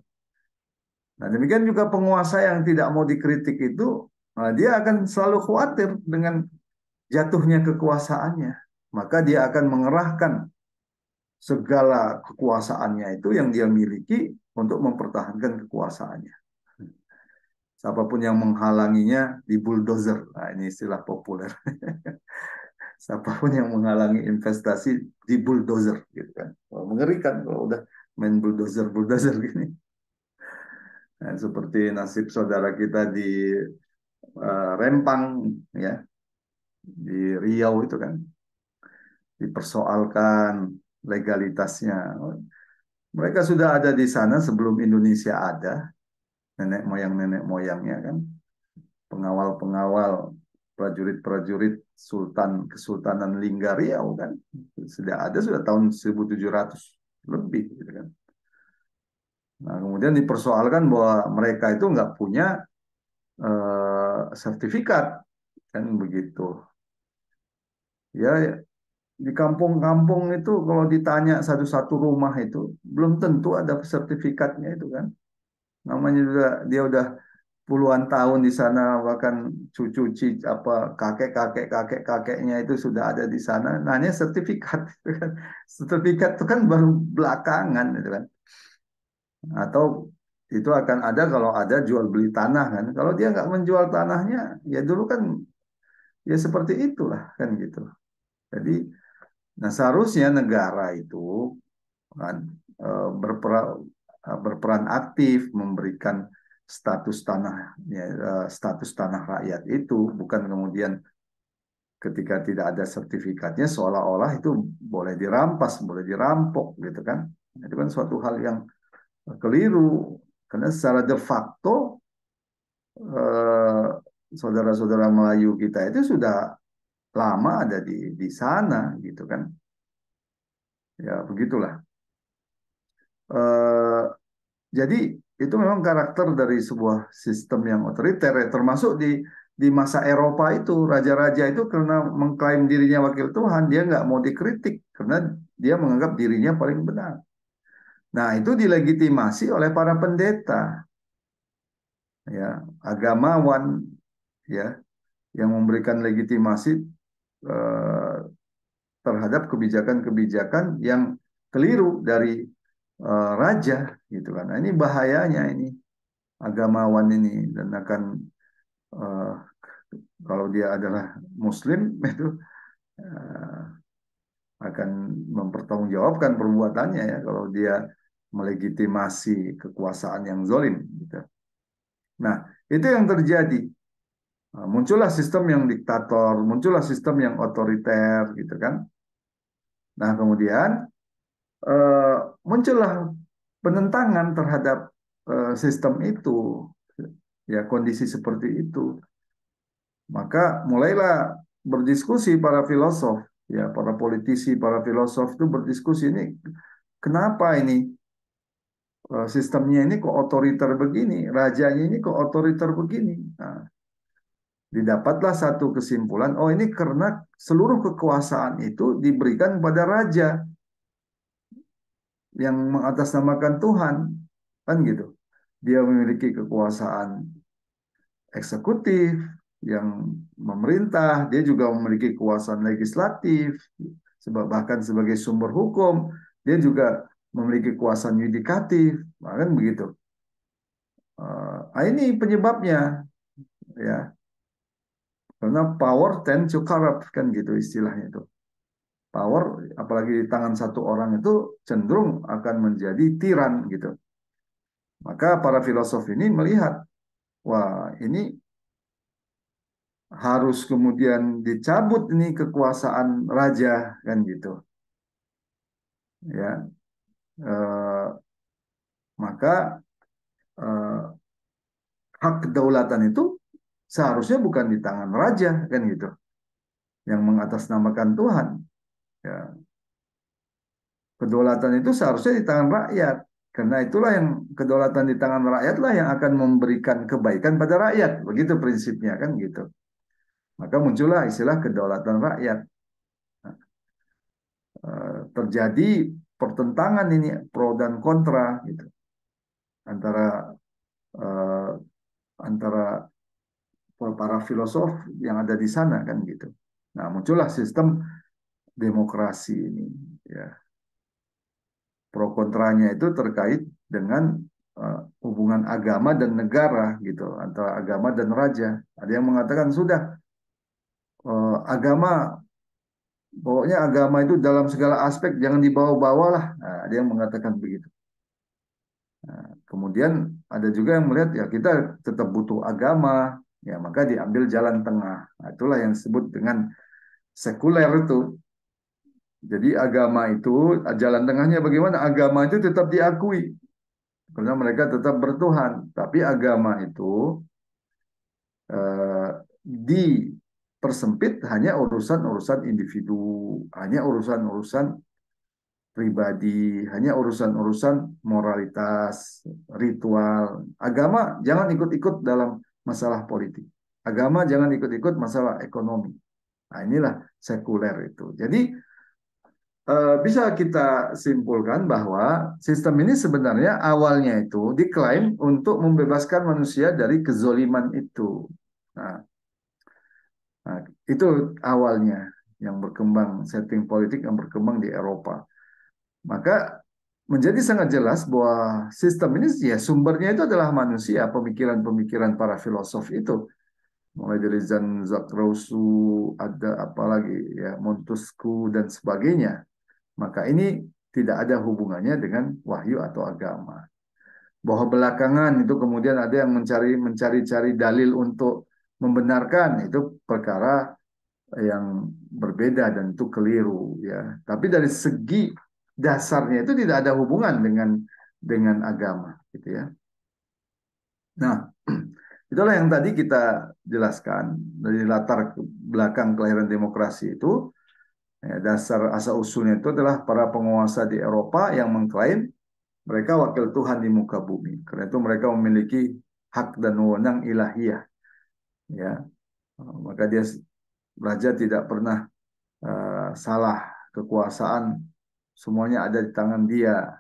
Nah demikian juga penguasa yang tidak mau dikritik itu, dia akan selalu khawatir dengan jatuhnya kekuasaannya. Maka dia akan mengerahkan segala kekuasaannya itu yang dia miliki untuk mempertahankan kekuasaannya. Siapapun yang menghalanginya di bulldozer. Nah, ini istilah populer. Siapapun yang menghalangi investasi di bulldozer gitu kan. Oh, mengerikan kalau udah main bulldozer gini. Nah, seperti nasib saudara kita di Rempang ya, di Riau itu kan dipersoalkan legalitasnya. Mereka sudah ada di sana sebelum Indonesia ada, nenek moyangnya kan, pengawal-pengawal, prajurit-prajurit Kesultanan Lingga Riau kan, sudah tahun 1700 lebih gitu kan. Nah, kemudian dipersoalkan bahwa mereka itu nggak punya sertifikat kan begitu. Ya di kampung-kampung itu kalau ditanya satu-satu rumah itu belum tentu ada sertifikatnya itu kan. Namanya juga dia udah puluhan tahun di sana, bahkan cucu apa kakeknya itu sudah ada di sana. Nanya sertifikat, sertifikat itu kan baru belakangan, gitu kan. Atau itu akan ada kalau ada jual beli tanah kan. Kalau dia nggak menjual tanahnya, ya dulu kan ya seperti itulah kan gitu. Jadi, nah seharusnya negara itu kan berperan aktif memberikan status tanah rakyat itu, bukan kemudian ketika tidak ada sertifikatnya seolah-olah itu boleh dirampas, boleh dirampok gitu kan. Itu kan suatu hal yang keliru karena secara de facto eh, saudara-saudara Melayu kita itu sudah lama ada di sana gitu kan. Ya, begitulah. Eh, jadi itu memang karakter dari sebuah sistem yang otoriter, ya. Termasuk di masa Eropa itu, raja-raja itu karena mengklaim dirinya wakil Tuhan, dia nggak mau dikritik karena dia menganggap dirinya paling benar. Nah, itu dilegitimasi oleh para pendeta, ya, agamawan, ya, yang memberikan legitimasi eh, terhadap kebijakan-kebijakan yang keliru dari raja, gitu kan. Nah, ini bahayanya ini agamawan ini, dan akan eh, kalau dia adalah Muslim itu eh, akan mempertanggungjawabkan perbuatannya, ya, kalau dia melegitimasi kekuasaan yang zalim, gitu. Nah, itu yang terjadi. Nah, muncullah sistem yang diktator, muncullah sistem yang otoriter, gitu kan. Nah, kemudian eh, muncullah penentangan terhadap sistem itu, ya, kondisi seperti itu. Maka mulailah berdiskusi para filosof, ya, para politisi, para filosof itu berdiskusi, ini kenapa ini sistemnya ini kok otoriter begini, rajanya ini kok otoriter begini. Nah, didapatlah satu kesimpulan, oh ini karena seluruh kekuasaan itu diberikan kepada raja yang mengatasnamakan Tuhan, kan gitu. Dia memiliki kekuasaan eksekutif yang memerintah, dia juga memiliki kekuasaan legislatif, sebab bahkan sebagai sumber hukum, dia juga memiliki kekuasaan yudikatif, bahkan begitu. Ini penyebabnya, ya, karena power tend to corrupt, kan gitu istilahnya itu. Power, apalagi di tangan satu orang itu cenderung akan menjadi tiran, gitu. Maka para filosof ini melihat, wah, ini harus kemudian dicabut ini kekuasaan raja, kan gitu, ya. Eh, maka eh, hak kedaulatan itu seharusnya bukan di tangan raja, kan gitu, yang mengatasnamakan Tuhan, ya. Kedaulatan itu seharusnya di tangan rakyat, karena itulah yang kedaulatan di tangan rakyatlah yang akan memberikan kebaikan pada rakyat, begitu prinsipnya, kan gitu. Maka muncullah istilah kedaulatan rakyat. Terjadi pertentangan ini, pro dan kontra, gitu, antara eh, antara para filosof yang ada di sana, kan gitu. Nah, muncullah sistem demokrasi ini, ya. Pro kontranya itu terkait dengan hubungan agama dan negara, gitu, antara agama dan raja. Ada yang mengatakan sudah, agama, pokoknya agama itu dalam segala aspek jangan dibawa-bawa lah. Nah, ada yang mengatakan begitu. Nah, kemudian ada juga yang melihat, ya, kita tetap butuh agama, ya, maka diambil jalan tengah. Nah, itulah yang disebut dengan sekuler itu. Jadi agama itu jalan tengahnya bagaimana? Agama itu tetap diakui karena mereka tetap bertuhan, tapi agama itu dipersempit hanya urusan-urusan individu, hanya urusan-urusan pribadi, hanya urusan-urusan moralitas, ritual. Agama jangan ikut-ikut dalam masalah politik. Agama jangan ikut-ikut masalah ekonomi. Nah, inilah sekuler itu. Jadi bisa kita simpulkan bahwa sistem ini sebenarnya awalnya itu diklaim untuk membebaskan manusia dari kezoliman itu. Nah, nah, itu awalnya yang berkembang, setting politik yang berkembang di Eropa. Maka menjadi sangat jelas bahwa sistem ini, ya, sumbernya itu adalah manusia, pemikiran-pemikiran para filosof itu. Mulai dari Jean-Jacques Rousseau, ada apalagi, ya, Montesquieu dan sebagainya. Maka ini tidak ada hubungannya dengan wahyu atau agama. Bahwa belakangan itu kemudian ada yang mencari-cari dalil untuk membenarkan, itu perkara yang berbeda dan itu keliru, ya. Tapi dari segi dasarnya itu tidak ada hubungan dengan agama, gitu, ya. Nah, itulah yang tadi kita jelaskan dari latar belakang kelahiran demokrasi itu. Ya, dasar asal usulnya itu adalah para penguasa di Eropa yang mengklaim mereka wakil Tuhan di muka bumi. Karena itu mereka memiliki hak dan wewenang ilahiyah. Ya, maka dia raja tidak pernah salah, kekuasaan semuanya ada di tangan dia.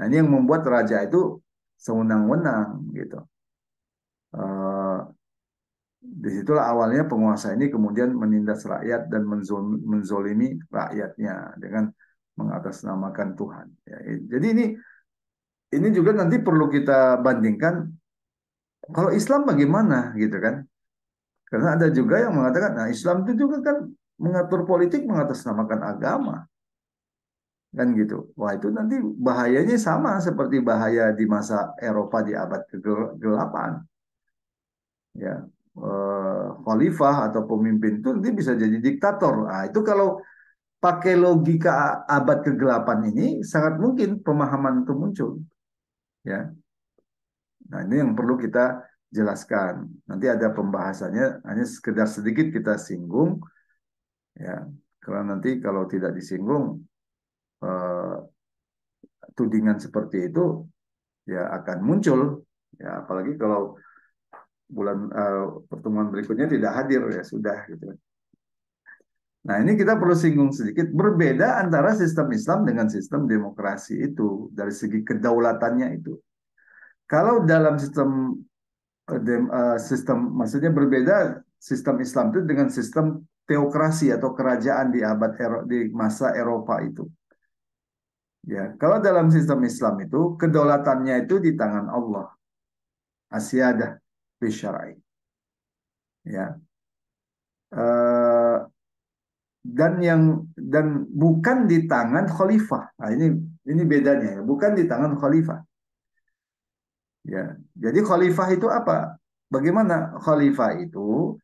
Nah, ini yang membuat raja itu sewenang-wenang gitu. Uh, Disitulah awalnya penguasa ini kemudian menindas rakyat dan menzolimi rakyatnya dengan mengatasnamakan Tuhan. Ya, jadi ini juga nanti perlu kita bandingkan kalau Islam bagaimana gitu kan? Karena ada juga yang mengatakan, nah Islam itu juga kan mengatur politik mengatasnamakan agama kan gitu. Wah itu nanti bahayanya sama seperti bahaya di masa Eropa di abad ke-8 ya. Khalifah atau pemimpin itu nanti bisa jadi diktator. Nah, itu kalau pakai logika abad ke-8 ini sangat mungkin pemahaman itu muncul ya. Nah, ini yang perlu kita jelaskan. Nanti ada pembahasannya, hanya sekedar sedikit kita singgung ya. Karena nanti kalau tidak disinggung eh, tudingan seperti itu ya akan muncul ya, apalagi kalau pertemuan berikutnya tidak hadir ya sudah gitu. Nah, ini kita perlu singgung sedikit berbeda antara sistem Islam dengan sistem demokrasi itu dari segi kedaulatannya itu. Kalau dalam sistem maksudnya berbeda sistem Islam itu dengan sistem teokrasi atau kerajaan di di masa Eropa itu. Ya, kalau dalam sistem Islam itu kedaulatannya itu di tangan Allah. Asyadah bisyar'i. Ya. Eh, dan bukan di tangan khalifah. Nah, ini bedanya ya, bukan di tangan khalifah. Ya. Jadi khalifah itu apa? Bagaimana khalifah itu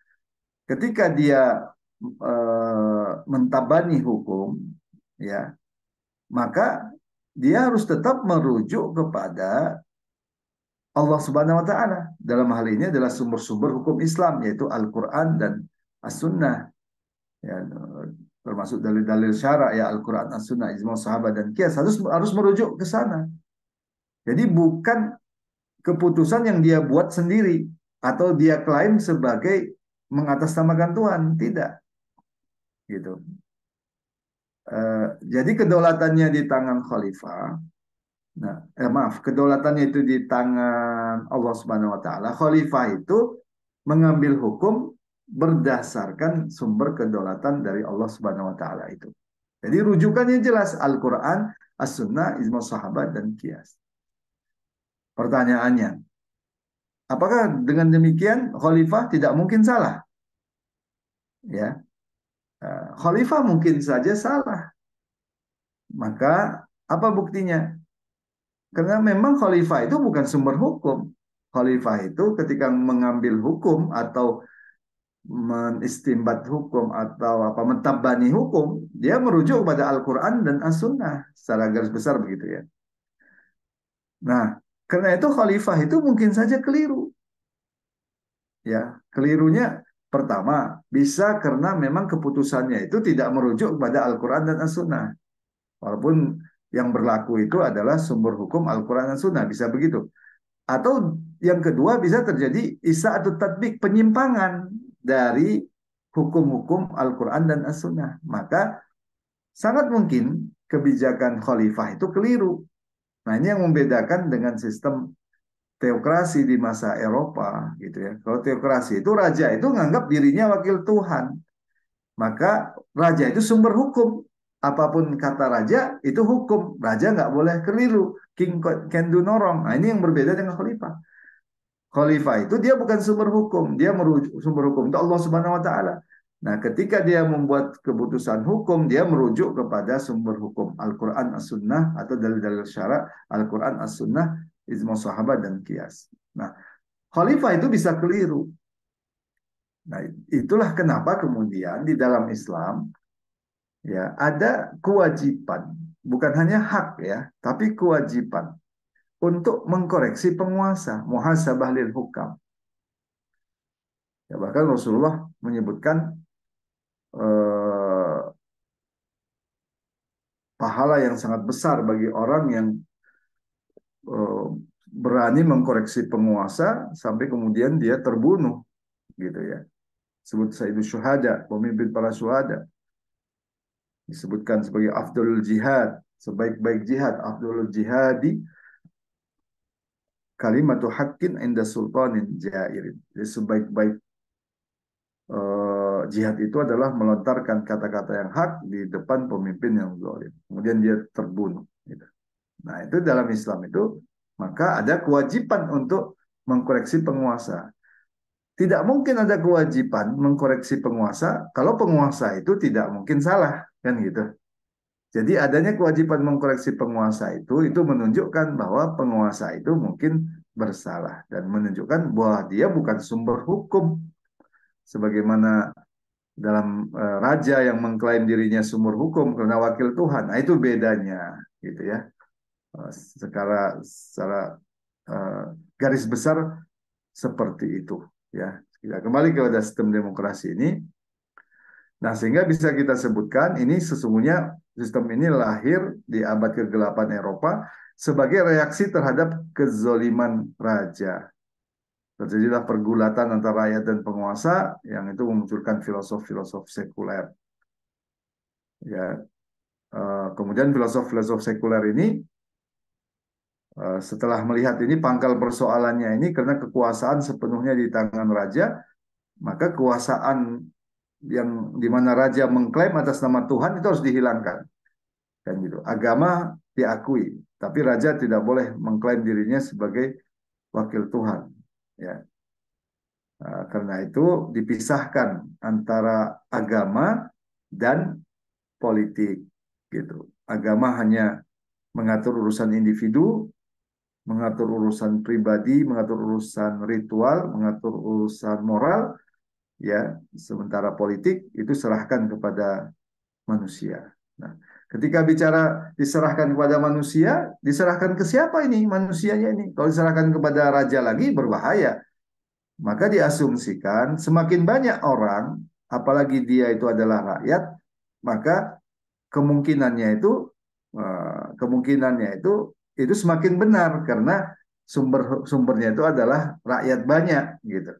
ketika dia mentabani hukum ya, maka dia harus tetap merujuk kepada Allah Subhanahu wa taala. Dalam hal ini adalah sumber-sumber hukum Islam yaitu Al-Qur'an dan As-Sunnah. Ya, termasuk dalil-dalil syara ya Al-Qur'an, As-Sunnah, ijma sahabat dan qiyas harus merujuk ke sana. Jadi bukan keputusan yang dia buat sendiri atau dia klaim sebagai mengatasnamakan Tuhan, tidak gitu. Jadi kedaulatannya di tangan khalifah. Nah, maaf, kedaulatannya itu di tangan Allah Subhanahu wa taala. Khalifah itu mengambil hukum berdasarkan sumber kedaulatan dari Allah Subhanahu wa taala itu. Jadi rujukannya jelas Al-Qur'an, As-Sunnah, ijma sahabat dan qiyas. Pertanyaannya, apakah dengan demikian khalifah tidak mungkin salah? Ya, khalifah mungkin saja salah. Maka apa buktinya? Karena memang khalifah itu bukan sumber hukum. Khalifah itu ketika mengambil hukum atau menistimbat hukum atau apa mentabani hukum, dia merujuk kepada Al-Quran dan As-Sunnah secara garis besar begitu ya. Nah, karena itu khalifah itu mungkin saja keliru. Ya, kelirunya pertama bisa karena memang keputusannya itu tidak merujuk kepada Al-Quran dan As-Sunnah. Walaupun yang berlaku itu adalah sumber hukum Al-Quran dan Sunnah, bisa begitu. Atau yang kedua bisa terjadi isa atau tatbik penyimpangan dari hukum-hukum Al-Quran dan As-Sunnah. Maka sangat mungkin kebijakan khalifah itu keliru. Nah ini yang membedakan dengan sistem teokrasi di masa Eropa gitu ya. Kalau teokrasi itu raja itu nganggap dirinya wakil Tuhan. Maka raja itu sumber hukum. Apapun kata raja itu hukum. Raja nggak boleh keliru. King can do no wrong. Nah ini yang berbeda dengan khalifah. Khalifah itu dia bukan sumber hukum, dia merujuk sumber hukum itu Allah Subhanahu wa taala. Nah, ketika dia membuat keputusan hukum, dia merujuk kepada sumber hukum Al-Qur'an As-Sunnah atau dalil-dalil syara Al-Qur'an As-Sunnah, ijma sahabat dan qiyas. Nah, khalifah itu bisa keliru. Nah, itulah kenapa kemudian di dalam Islam ya ada kewajiban, bukan hanya hak ya, tapi kewajiban untuk mengkoreksi penguasa, muhasabah lil hukam. Ya, bahkan Rasulullah menyebutkan eh, pahala yang sangat besar bagi orang yang eh, berani mengkoreksi penguasa sampai kemudian dia terbunuh, gitu ya. Sebut Sayyidus Syuhada, pemimpin para syuhada, disebutkan sebagai afdalul jihad, sebaik-baik jihad, afdalul jihadi kalimatu haqqin inda sultanin jairin. Jadi sebaik-baik jihad itu adalah melontarkan kata-kata yang hak di depan pemimpin yang zalim. Kemudian dia terbunuh. Gitu. Nah, itu dalam Islam itu, maka ada kewajiban untuk mengkoreksi penguasa. Tidak mungkin ada kewajiban mengkoreksi penguasa kalau penguasa itu tidak mungkin salah, kan gitu. Jadi adanya kewajiban mengkoreksi penguasa itu menunjukkan bahwa penguasa itu mungkin bersalah dan menunjukkan bahwa dia bukan sumber hukum sebagaimana dalam raja yang mengklaim dirinya sumber hukum karena wakil Tuhan. Nah, itu bedanya gitu ya. Secara garis besar seperti itu ya. Kita kembali kepada sistem demokrasi ini. Nah, sehingga bisa kita sebutkan ini sesungguhnya sistem ini lahir di abad ke-8 Eropa sebagai reaksi terhadap kezoliman raja. Terjadilah pergulatan antara rakyat dan penguasa yang itu memunculkan filosof-filosof sekuler. Ya, kemudian filosof-filosof sekuler ini setelah melihat ini pangkal persoalannya ini karena kekuasaan sepenuhnya di tangan raja, maka kekuasaan yang dimana raja mengklaim atas nama Tuhan itu harus dihilangkan, kan gitu. Agama diakui, tapi raja tidak boleh mengklaim dirinya sebagai wakil Tuhan, ya. Karena itu dipisahkan antara agama dan politik, gitu. Agama hanya mengatur urusan individu, mengatur urusan pribadi, mengatur urusan ritual, mengatur urusan moral, ya. Sementara politik itu serahkan kepada manusia. Nah, ketika bicara diserahkan kepada manusia, diserahkan ke siapa ini manusianya ini? Kalau diserahkan kepada raja lagi berbahaya. Maka diasumsikan semakin banyak orang, apalagi dia itu adalah rakyat, maka kemungkinannya itu semakin benar karena sumbernya itu adalah rakyat banyak gitu.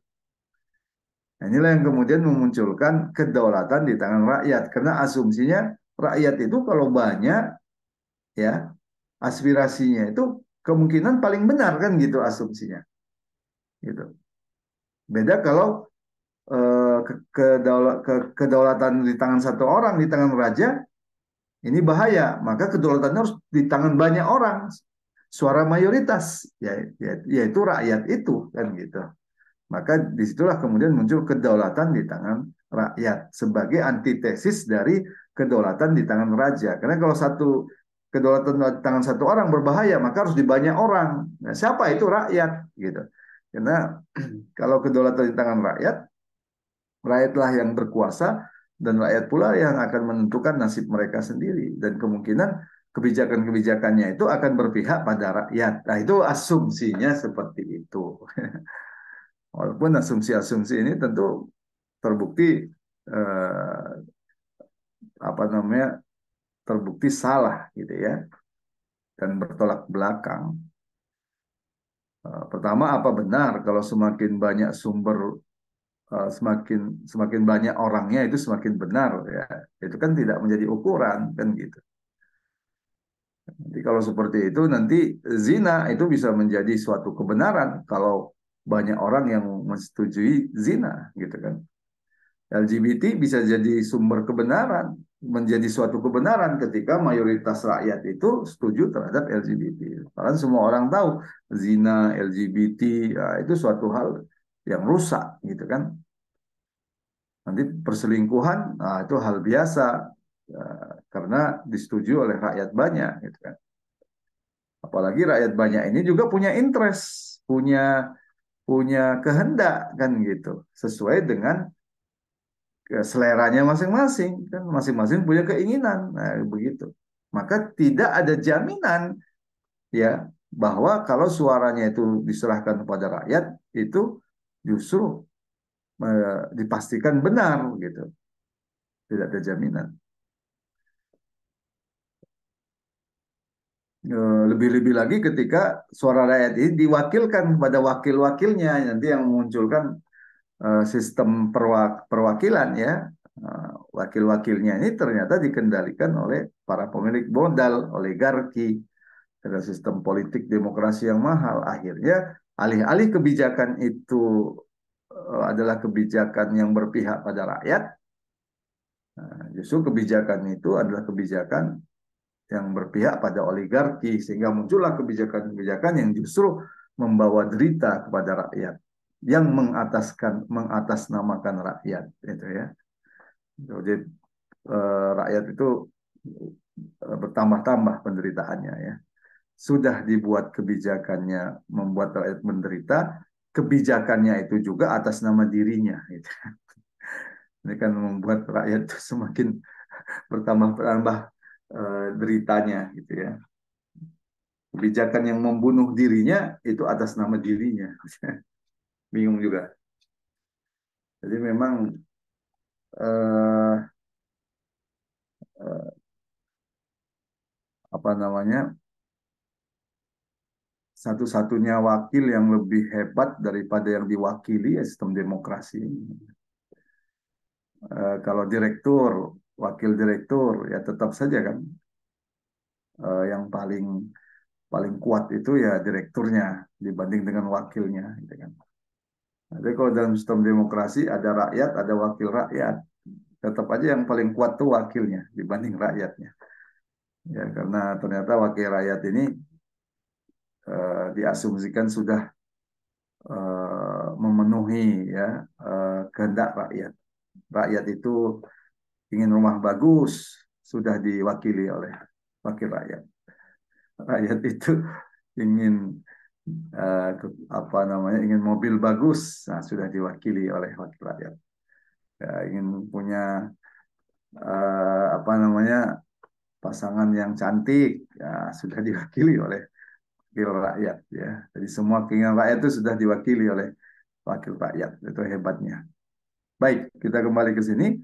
Nah, inilah yang kemudian memunculkan kedaulatan di tangan rakyat karena asumsinya rakyat itu kalau banyak ya aspirasinya itu kemungkinan paling benar kan gitu asumsinya gitu. Beda kalau kedaulatan di tangan satu orang, di tangan raja, ini bahaya. Maka kedaulatan harus di tangan banyak orang, suara mayoritas, yaitu rakyat itu kan gitu. Maka disitulah kemudian muncul kedaulatan di tangan rakyat sebagai antitesis dari kedaulatan di tangan raja. Karena kalau kedaulatan di tangan satu orang berbahaya, maka harus di banyak orang. Nah, siapa itu rakyat gitu. Karena kalau kedaulatan di tangan rakyat, rakyatlah yang berkuasa dan rakyat pula yang akan menentukan nasib mereka sendiri dan kemungkinan kebijakan-kebijakannya itu akan berpihak pada rakyat. Nah, itu asumsinya seperti itu. Walaupun asumsi-asumsi ini tentu terbukti eh, apa namanya terbukti salah gitu ya dan bertolak belakang. Pertama, apa benar kalau semakin banyak semakin semakin banyak orangnya itu semakin benar ya? Itu kan tidak menjadi ukuran kan gitu. Nanti kalau seperti itu nanti zina itu bisa menjadi suatu kebenaran kalau banyak orang yang menyetujui zina gitu kan. LGBT bisa jadi sumber kebenaran, menjadi suatu kebenaran ketika mayoritas rakyat itu setuju terhadap LGBT. Karena semua orang tahu zina, LGBT, ya, itu suatu hal yang rusak gitu kan. Nanti perselingkuhan, nah, itu hal biasa ya, karena disetujui oleh rakyat banyak gitu kan. Apalagi rakyat banyak ini juga punya interest, punya punya kehendak kan gitu, sesuai dengan seleranya masing-masing kan masing-masing punya keinginan nah, begitu maka tidak ada jaminan ya bahwa kalau suaranya itu diserahkan kepada rakyat itu justru dipastikan benar gitu tidak ada jaminan Lebih-lebih lagi ketika suara rakyat ini diwakilkan kepada wakil-wakilnya, nanti yang memunculkan sistem perwakilan ya. Wakil-wakilnya ini ternyata dikendalikan oleh para pemilik modal, oligarki, ada sistem politik demokrasi yang mahal. Akhirnya alih-alih kebijakan itu adalah kebijakan yang berpihak pada rakyat, justru kebijakan itu adalah kebijakan yang berpihak pada oligarki, sehingga muncullah kebijakan-kebijakan yang justru membawa derita kepada rakyat, yang mengatasnamakan rakyat, itu ya. Jadi rakyat itu bertambah-tambah penderitaannya ya. Sudah dibuat kebijakannya membuat rakyat menderita, kebijakannya itu juga atas nama dirinya. Gitu. Ini kan membuat rakyat semakin bertambah-tambah deritanya, gitu ya. Kebijakan yang membunuh dirinya itu atas nama dirinya. Bingung juga. Jadi memang eh, eh, apa namanya, satu-satunya wakil yang lebih hebat daripada yang diwakili ya sistem demokrasi. Kalau direktur, wakil direktur ya tetap saja kan yang paling paling kuat itu ya direkturnya dibanding dengan wakilnya, gitu kan. Jadi kalau dalam sistem demokrasi ada rakyat, ada wakil rakyat, tetap aja yang paling kuat tuh wakilnya dibanding rakyatnya. Ya karena ternyata wakil rakyat ini diasumsikan sudah memenuhi ya kehendak rakyat. Rakyat itu ingin rumah bagus, sudah diwakili oleh wakil rakyat. Rakyat itu ingin apa namanya, ingin mobil bagus, nah, sudah diwakili oleh wakil rakyat. Ya, ingin punya apa namanya, pasangan yang cantik, ya sudah diwakili oleh wakil rakyat ya. Jadi semua keinginan rakyat itu sudah diwakili oleh wakil rakyat. Itu hebatnya. Baik, kita kembali ke sini.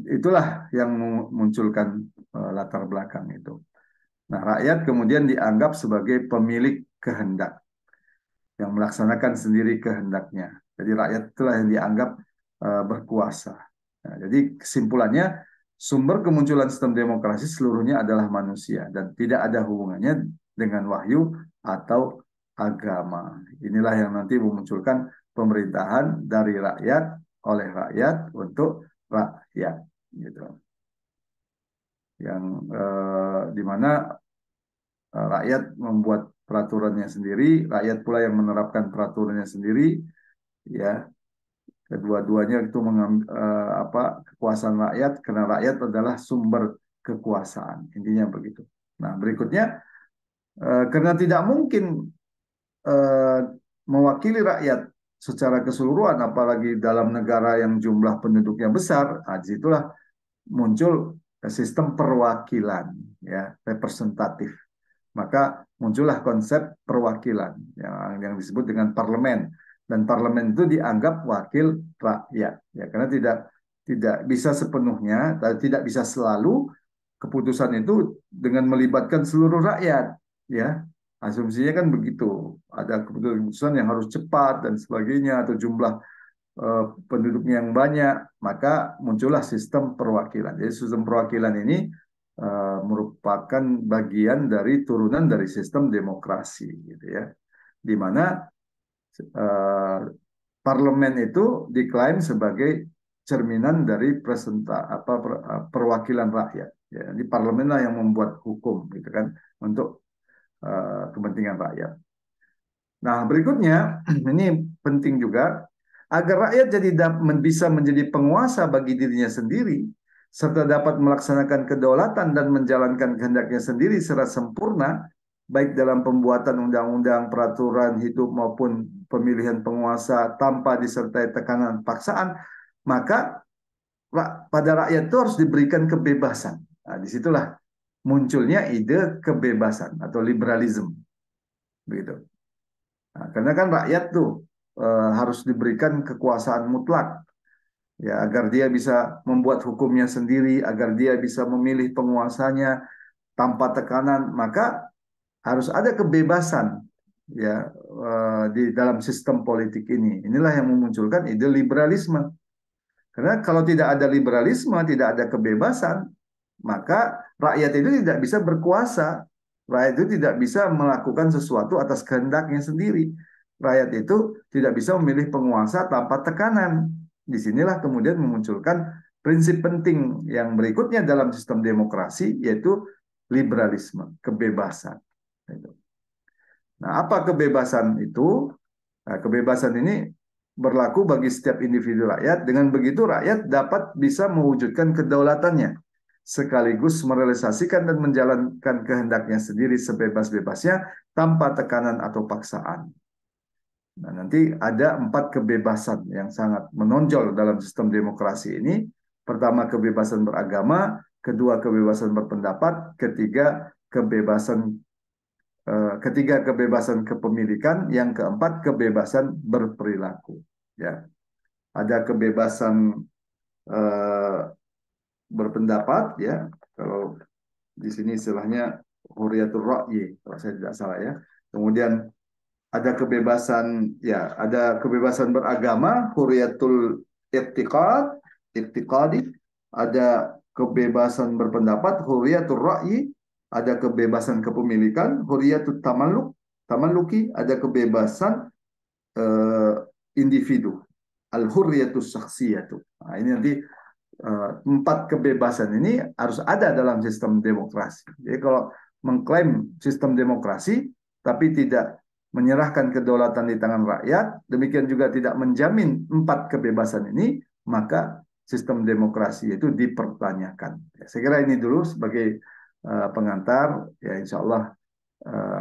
Itulah yang memunculkan latar belakang itu. Nah, rakyat kemudian dianggap sebagai pemilik kehendak yang melaksanakan sendiri kehendaknya. Jadi rakyat itulah yang dianggap berkuasa. Nah, jadi kesimpulannya, sumber kemunculan sistem demokrasi seluruhnya adalah manusia dan tidak ada hubungannya dengan wahyu atau agama. Inilah yang nanti memunculkan pemerintahan dari rakyat, oleh rakyat, untuk rakyat, gitu. Yang dimana rakyat membuat peraturannya sendiri, rakyat pula yang menerapkan peraturannya sendiri, ya. Kedua-duanya itu kekuasaan rakyat, karena rakyat adalah sumber kekuasaan. Intinya begitu. Nah, berikutnya, karena tidak mungkin eh, mewakili rakyat secara keseluruhan, apalagi dalam negara yang jumlah penduduknya besar, nah, disitulah muncul sistem perwakilan, ya, representatif. Maka muncullah konsep perwakilan yang disebut dengan parlemen, dan parlemen itu dianggap wakil rakyat, ya, karena tidak bisa sepenuhnya, tidak bisa selalu keputusan itu dengan melibatkan seluruh rakyat, ya. Asumsinya kan begitu, ada keputusan yang harus cepat dan sebagainya, atau jumlah penduduknya yang banyak, maka muncullah sistem perwakilan. Jadi sistem perwakilan ini merupakan bagian dari turunan dari sistem demokrasi, gitu ya, di mana uh, parlemen itu diklaim sebagai cerminan dari perwakilan rakyat. Ya, di parlemen lah yang membuat hukum, gitu kan, untuk kepentingan rakyat. Nah, berikutnya ini penting juga, agar rakyat bisa menjadi penguasa bagi dirinya sendiri, serta dapat melaksanakan kedaulatan dan menjalankan kehendaknya sendiri secara sempurna, baik dalam pembuatan undang-undang, peraturan hidup maupun pemilihan penguasa tanpa disertai tekanan paksaan, maka pada rakyat itu harus diberikan kebebasan. Nah, disitulah munculnya ide kebebasan atau liberalisme, begitu. Nah, karena kan rakyat tuh harus diberikan kekuasaan mutlak, ya, agar dia bisa membuat hukumnya sendiri, agar dia bisa memilih penguasanya tanpa tekanan, maka harus ada kebebasan ya di dalam sistem politik ini. Inilah yang memunculkan ide liberalisme. Karena kalau tidak ada liberalisme, tidak ada kebebasan, maka rakyat itu tidak bisa berkuasa. Rakyat itu tidak bisa melakukan sesuatu atas kehendaknya sendiri. Rakyat itu tidak bisa memilih penguasa tanpa tekanan. Disinilah kemudian memunculkan prinsip penting yang berikutnya dalam sistem demokrasi, yaitu liberalisme, kebebasan. Nah, apa kebebasan itu? Nah, kebebasan ini berlaku bagi setiap individu rakyat. Dengan begitu rakyat dapat bisa mewujudkan kedaulatannya, sekaligus merealisasikan dan menjalankan kehendaknya sendiri sebebas-bebasnya tanpa tekanan atau paksaan. Nah, nanti ada 4 kebebasan yang sangat menonjol dalam sistem demokrasi ini. Pertama, kebebasan beragama. Kedua, kebebasan berpendapat. Ketiga, kebebasan kepemilikan. Yang keempat, kebebasan berperilaku. Ya, ada kebebasan eh, berpendapat, ya. Kalau di sini istilahnya huriyatul ra'yi, kalau saya tidak salah, ya. Kemudian ada kebebasan, ya, ada kebebasan beragama, huriyatul i'tiqadi, ada kebebasan berpendapat, huriyatul ra'yi, ada kebebasan kepemilikan, huriyatul tamalluki, ada kebebasan eh, individu, al-hurriyatus syakhsiyatu. Nah, ini nanti 4 kebebasan ini harus ada dalam sistem demokrasi. Jadi kalau mengklaim sistem demokrasi tapi tidak menyerahkan kedaulatan di tangan rakyat, demikian juga tidak menjamin 4 kebebasan ini, maka sistem demokrasi itu dipertanyakan. Ya, saya kira ini dulu sebagai pengantar. Ya, insya Allah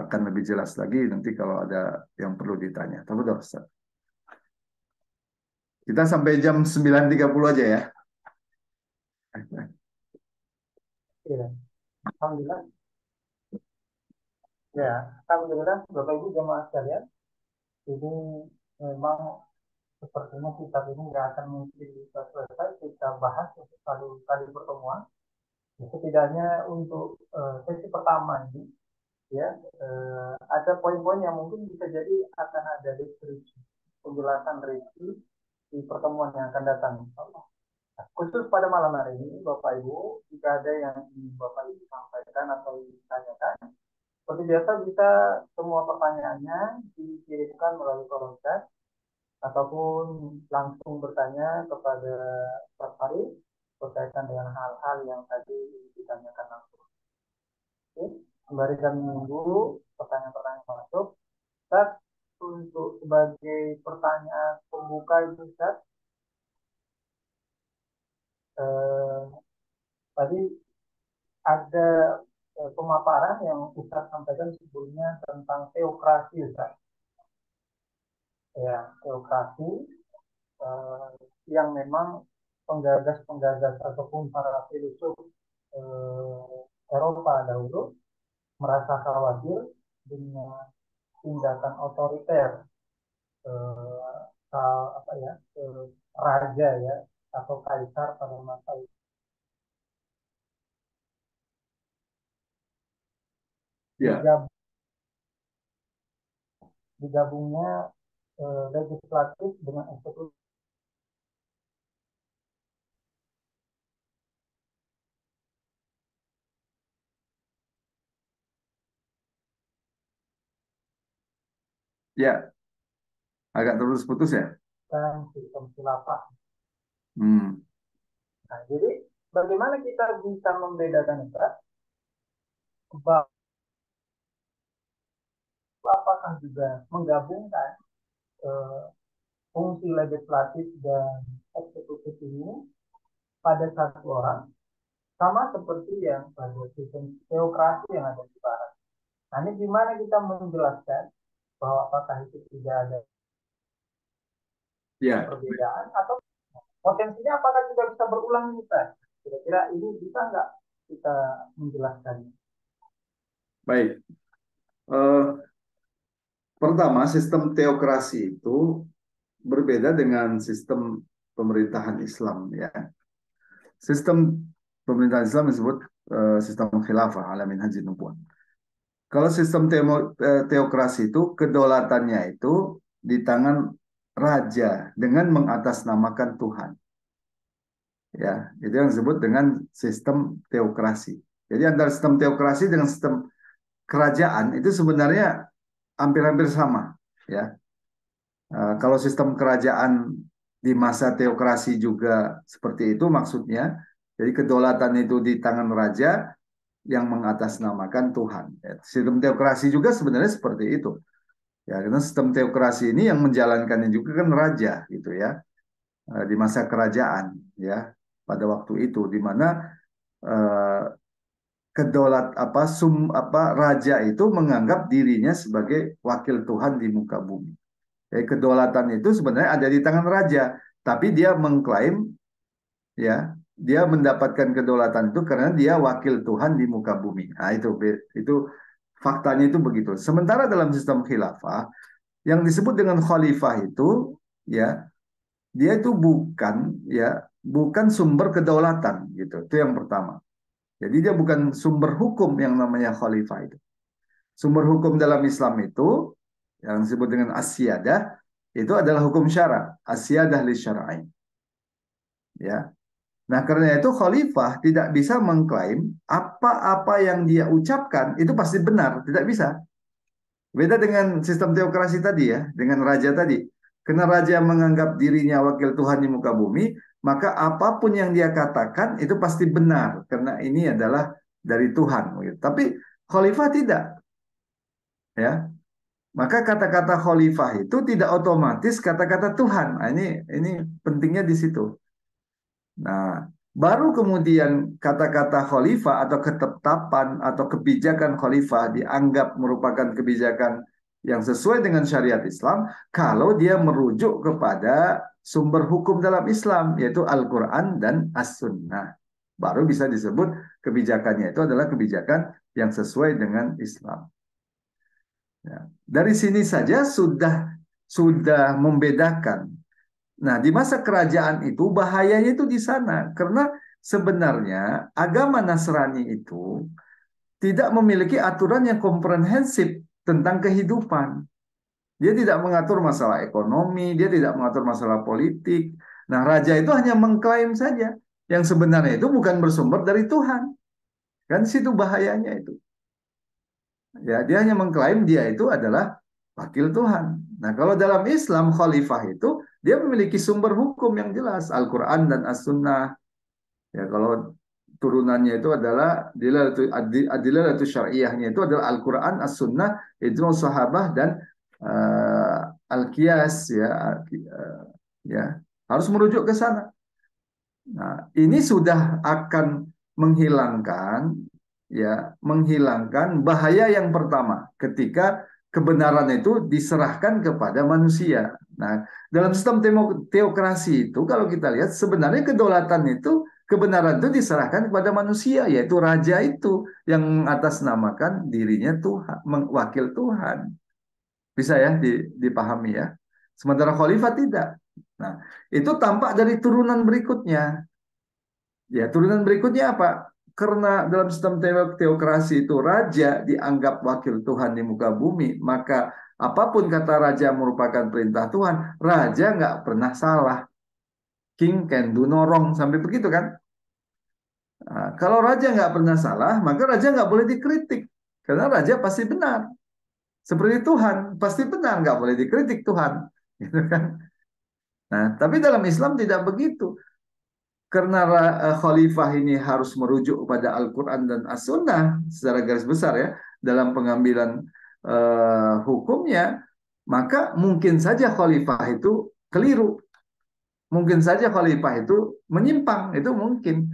akan lebih jelas lagi nanti kalau ada yang perlu ditanya. Tapi Ustaz, kita sampai jam 9.30 aja ya. Iya, alhamdulillah. Ya, alhamdulillah Bapak Ibu jemaah sekalian. Ini memang sepertinya kitab ini nggak akan mungkin bisa selesai kita bahas untuk kali pertemuan. Ya, setidaknya untuk sesi pertama ini, ya ada poin-poin yang mungkin bisa jadi akan ada deskripsi, penjelasan revisi di pertemuan yang akan datang. Nah, khusus pada malam hari ini, Bapak Ibu, jika ada yang ingin Bapak Ibu sampaikan atau ditanyakan, seperti biasa bisa semua pertanyaannya dikirimkan melalui kolom chat ataupun langsung bertanya kepada Pak Farid berkaitan dengan hal-hal yang tadi ditanyakan langsung. Oke, sembari kami menunggu pertanyaan-pertanyaan masuk, Ustaz, untuk sebagai pertanyaan pembuka itu Ustaz, tadi ada pemaparan yang Ustaz sampaikan sebelumnya tentang teokrasi Ustaz. Ya, teokrasi yang memang penggagas-penggagas ataupun para filsuf Eropa dahulu merasa khawatir dengan tindakan otoriter raja ya atau kaisar pada masa itu. Ya. Digabungnya legislatif dengan eksekutif. Ya, agak terus putus ya. Dan sistem khilafah. Nah, jadi bagaimana kita bisa membedakan itu? Apakah juga menggabungkan fungsi legislatif dan eksekutif ini pada satu orang, sama seperti yang pada sistem teokrasi yang ada di barat. Nah, ini gimana kita menjelaskan bahwa apakah itu tidak ada perbedaan atau potensinya apakah juga bisa berulang kita? Kira-kira ini bisa nggak kita menjelaskannya? Baik. Pertama, sistem teokrasi itu berbeda dengan sistem pemerintahan Islam, ya. Sistem pemerintahan Islam disebut sistem khilafah ala minhajin nubuwah. Kalau sistem teokrasi itu kedaulatannya itu di tangan raja dengan mengatasnamakan Tuhan. Ya, itu yang disebut dengan sistem teokrasi. Jadi antara sistem teokrasi dengan sistem kerajaan itu sebenarnya hampir-hampir sama, ya. Kalau sistem kerajaan di masa teokrasi juga seperti itu maksudnya, jadi kedaulatan itu di tangan raja yang mengatasnamakan Tuhan. Ya, sistem teokrasi juga sebenarnya seperti itu. Ya, karena sistem teokrasi ini yang menjalankannya juga kan raja gitu ya. Di masa kerajaan ya pada waktu itu di mana eh, kedaulat raja itu menganggap dirinya sebagai wakil Tuhan di muka bumi. Jadi kedaulatan itu sebenarnya ada di tangan raja, tapi dia mengklaim ya dia mendapatkan kedaulatan itu karena dia wakil Tuhan di muka bumi. Nah, itu faktanya itu begitu. Sementara dalam sistem khilafah yang disebut dengan khalifah itu ya dia itu bukan sumber kedaulatan gitu. Itu yang pertama. Jadi dia bukan sumber hukum yang namanya khalifah itu. Sumber hukum dalam Islam itu yang disebut dengan asyadah itu adalah hukum syara, asyadah li syar'i. Ya. Nah, karena itu khalifah tidak bisa mengklaim apa-apa yang dia ucapkan itu pasti benar, tidak bisa. Beda dengan sistem teokrasi tadi ya, dengan raja tadi. Karena raja menganggap dirinya wakil Tuhan di muka bumi, maka apapun yang dia katakan itu pasti benar karena ini adalah dari Tuhan. Tapi khalifah tidak, ya. Maka kata-kata khalifah itu tidak otomatis kata-kata Tuhan. Nah, ini pentingnya di situ. Nah, baru kemudian kata-kata khalifah atau ketetapan atau kebijakan khalifah dianggap merupakan kebijakan yang sesuai dengan syariat Islam kalau dia merujuk kepada sumber hukum dalam Islam yaitu Al-Quran dan As-Sunnah. Baru bisa disebut kebijakannya itu adalah kebijakan yang sesuai dengan Islam. Ya. Dari sini saja sudah membedakan. Nah, di masa kerajaan itu bahayanya itu di sana karena sebenarnya agama Nasrani itu tidak memiliki aturan yang komprehensif tentang kehidupan. Dia tidak mengatur masalah ekonomi, dia tidak mengatur masalah politik. Nah, raja itu hanya mengklaim saja yang sebenarnya itu bukan bersumber dari Tuhan. Kan situ bahayanya itu. Ya, dia hanya mengklaim dia itu adalah wakil Tuhan. Nah, kalau dalam Islam khalifah itu dia memiliki sumber hukum yang jelas, Al-Qur'an dan As-Sunnah. Ya, kalau turunannya itu adalah adillah itu syariahnya itu adalah Al-Qur'an, As-Sunnah, ijma' sahabah dan Al-Qiyas ya, ya. Harus merujuk ke sana. Nah, ini sudah akan menghilangkan menghilangkan bahaya yang pertama ketika kebenaran itu diserahkan kepada manusia. Nah, dalam sistem teokrasi itu kalau kita lihat sebenarnya kedaulatan itu kebenaran itu diserahkan kepada manusia yaitu raja itu yang atasnamakan dirinya Tuhan, wakil Tuhan. Bisa ya dipahami ya. Sementara khalifah tidak. Nah, itu tampak dari turunan berikutnya. Ya, turunan berikutnya apa? Karena dalam sistem teokrasi itu raja dianggap wakil Tuhan di muka bumi, maka apapun kata raja merupakan perintah Tuhan, raja nggak pernah salah. King can do no wrong, sampai begitu kan? Nah, kalau raja nggak pernah salah, maka raja nggak boleh dikritik. Karena raja pasti benar. Seperti Tuhan, pasti benar, nggak boleh dikritik Tuhan. Gitu kan? Nah, tapi dalam Islam tidak begitu. Karena khalifah ini harus merujuk kepada Al-Quran dan As-Sunnah secara garis besar ya dalam pengambilan hukumnya, maka mungkin saja khalifah itu keliru, mungkin saja khalifah itu menyimpang, itu mungkin.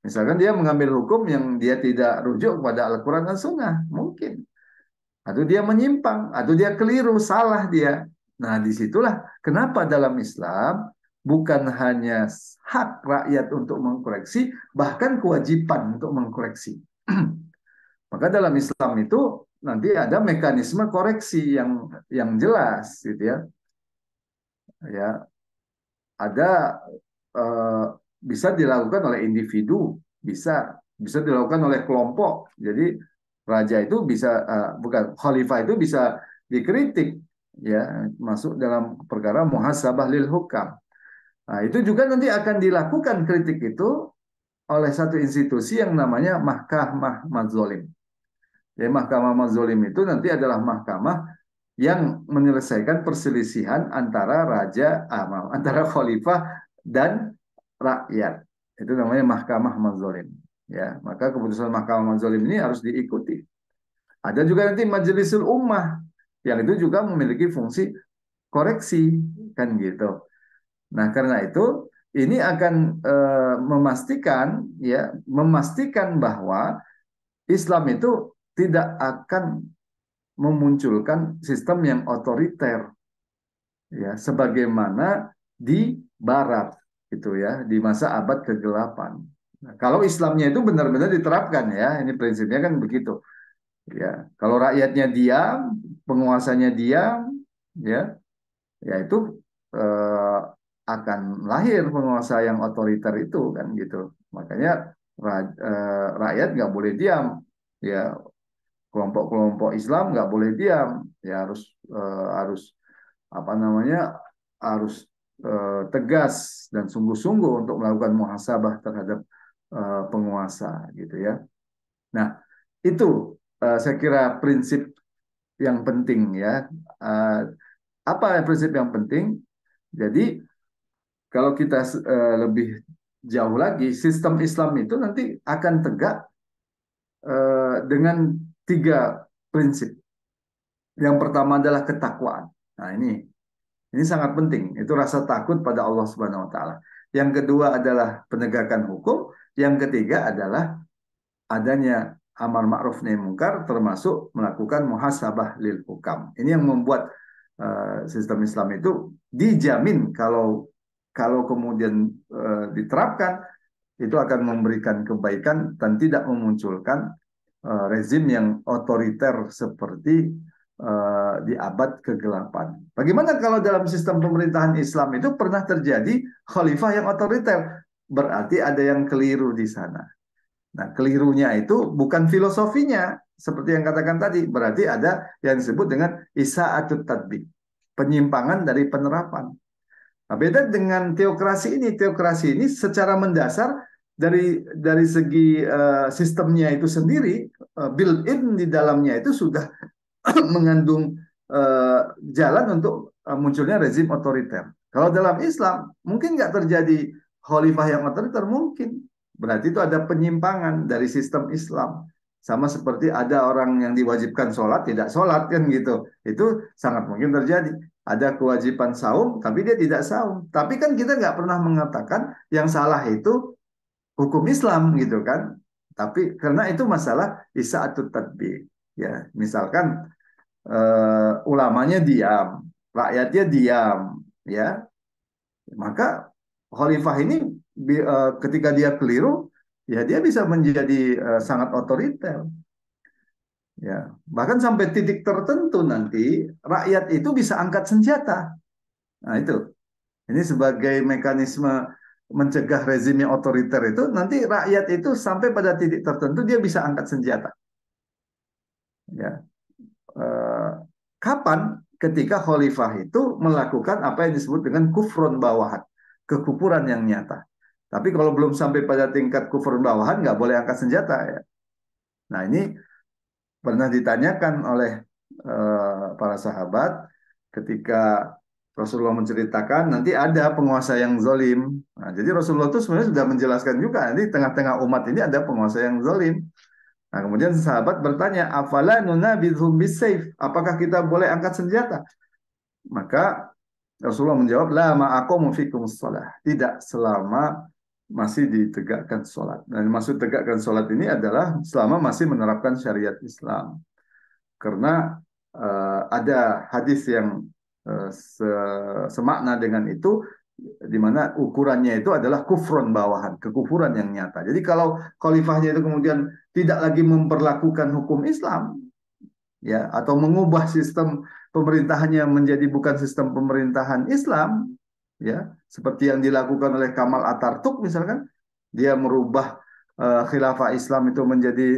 Misalkan dia mengambil hukum yang dia tidak rujuk kepada Al-Quran dan Sunnah, mungkin. Atau dia menyimpang, atau dia keliru, salah dia. Nah, disitulah kenapa dalam Islam bukan hanya hak rakyat untuk mengkoreksi, bahkan kewajiban untuk mengkoreksi. Maka dalam Islam itu nanti ada mekanisme koreksi yang jelas, gitu ya. Ya, ada bisa dilakukan oleh individu, bisa bisa dilakukan oleh kelompok. Jadi raja itu bisa bukan khalifah itu bisa dikritik, ya, masuk dalam perkara muhasabah lil hukam. Nah, itu juga nanti akan dilakukan kritik itu oleh satu institusi yang namanya Mahkamah Madzolim. Jadi Mahkamah Madzolim itu nanti adalah mahkamah yang menyelesaikan perselisihan antara antara khalifah dan rakyat. Itu namanya Mahkamah Madzolim. Ya, maka keputusan Mahkamah Madzolim ini harus diikuti. Ada juga nanti Majelisul Ummah yang itu juga memiliki fungsi koreksi, kan gitu. Nah, karena itu ini akan memastikan bahwa Islam itu tidak akan memunculkan sistem yang otoriter, ya, sebagaimana di Barat itu, ya, di masa abad ke-8. Nah, kalau Islamnya itu benar-benar diterapkan, ya, ini prinsipnya kan begitu, ya. Kalau rakyatnya diam, penguasanya diam, ya, ya itu eh, akan lahir penguasa yang otoriter itu, kan gitu. Makanya rakyat nggak boleh diam, ya, kelompok-kelompok Islam nggak boleh diam, ya, harus apa namanya, harus tegas dan sungguh-sungguh untuk melakukan muhasabah terhadap penguasa, gitu, ya. Nah, itu saya kira prinsip yang penting, ya. Uh, apa prinsip yang penting? Jadi kalau kita lebih jauh lagi, sistem Islam itu nanti akan tegak dengan tiga prinsip. Yang pertama adalah ketakwaan. Nah, ini sangat penting. Itu rasa takut pada Allah Subhanahu wa taala. Yang kedua adalah penegakan hukum, yang ketiga adalah adanya amar ma'ruf nahi munkar, termasuk melakukan muhasabah lil hukam. Ini yang membuat sistem Islam itu dijamin kalau kalau kemudian diterapkan itu akan memberikan kebaikan dan tidak memunculkan rezim yang otoriter seperti di abad ke-8. Bagaimana kalau dalam sistem pemerintahan Islam itu pernah terjadi khalifah yang otoriter? Berarti ada yang keliru di sana. Nah, kelirunya itu bukan filosofinya, seperti yang katakan tadi. Berarti ada yang disebut dengan isa'atut tadbiq, penyimpangan dari penerapan. Nah, beda dengan teokrasi ini. Teokrasi ini secara mendasar dari segi sistemnya itu sendiri, built-in di dalamnya itu sudah mengandung jalan untuk munculnya rezim otoriter. Kalau dalam Islam mungkin nggak terjadi khalifah yang otoriter, mungkin. Berarti itu ada penyimpangan dari sistem Islam. Sama seperti ada orang yang diwajibkan sholat, tidak sholat, kan gitu. Itu sangat mungkin terjadi. Ada kewajiban saum, tapi dia tidak saum. Tapi kan kita nggak pernah mengatakan yang salah itu hukum Islam, gitu kan. Tapi karena itu masalah isa'atut tadbiq. Ya, misalkan ulamanya diam, rakyatnya diam, ya, maka khalifah ini ketika dia keliru, ya dia bisa menjadi sangat otoriter, ya. Bahkan sampai titik tertentu nanti rakyat itu bisa angkat senjata. Nah, itu. Ini sebagai mekanisme mencegah rezim yang otoriter itu, nanti rakyat itu sampai pada titik tertentu dia bisa angkat senjata. Ya. Kapan? Ketika khalifah itu melakukan apa yang disebut dengan kufrun bawahan, kekufuran yang nyata. Tapi kalau belum sampai pada tingkat kufrun bawahan, nggak boleh angkat senjata, ya. Nah, ini pernah ditanyakan oleh para sahabat ketika Rasulullah menceritakan nanti ada penguasa yang zalim. Nah, jadi Rasulullah itu sebenarnya sudah menjelaskan juga nanti tengah-tengah umat ini ada penguasa yang zalim. Nah, kemudian sahabat bertanya, afala nunabidhum bisayf? Apakah kita boleh angkat senjata? Maka Rasulullah menjawab, la ma'aqamu fikum shalah. Tidak selama masih ditegakkan sholat. Nah, maksud tegakkan sholat ini adalah selama masih menerapkan syariat Islam. Karena ada hadis yang semakna dengan itu, di mana ukurannya itu adalah kufron bawahan, kekufuran yang nyata. Jadi kalau khalifahnya itu kemudian tidak lagi memperlakukan hukum Islam, ya, atau mengubah sistem pemerintahannya menjadi bukan sistem pemerintahan Islam, ya, seperti yang dilakukan oleh Kamal Atatürk misalkan, dia merubah khilafah Islam itu menjadi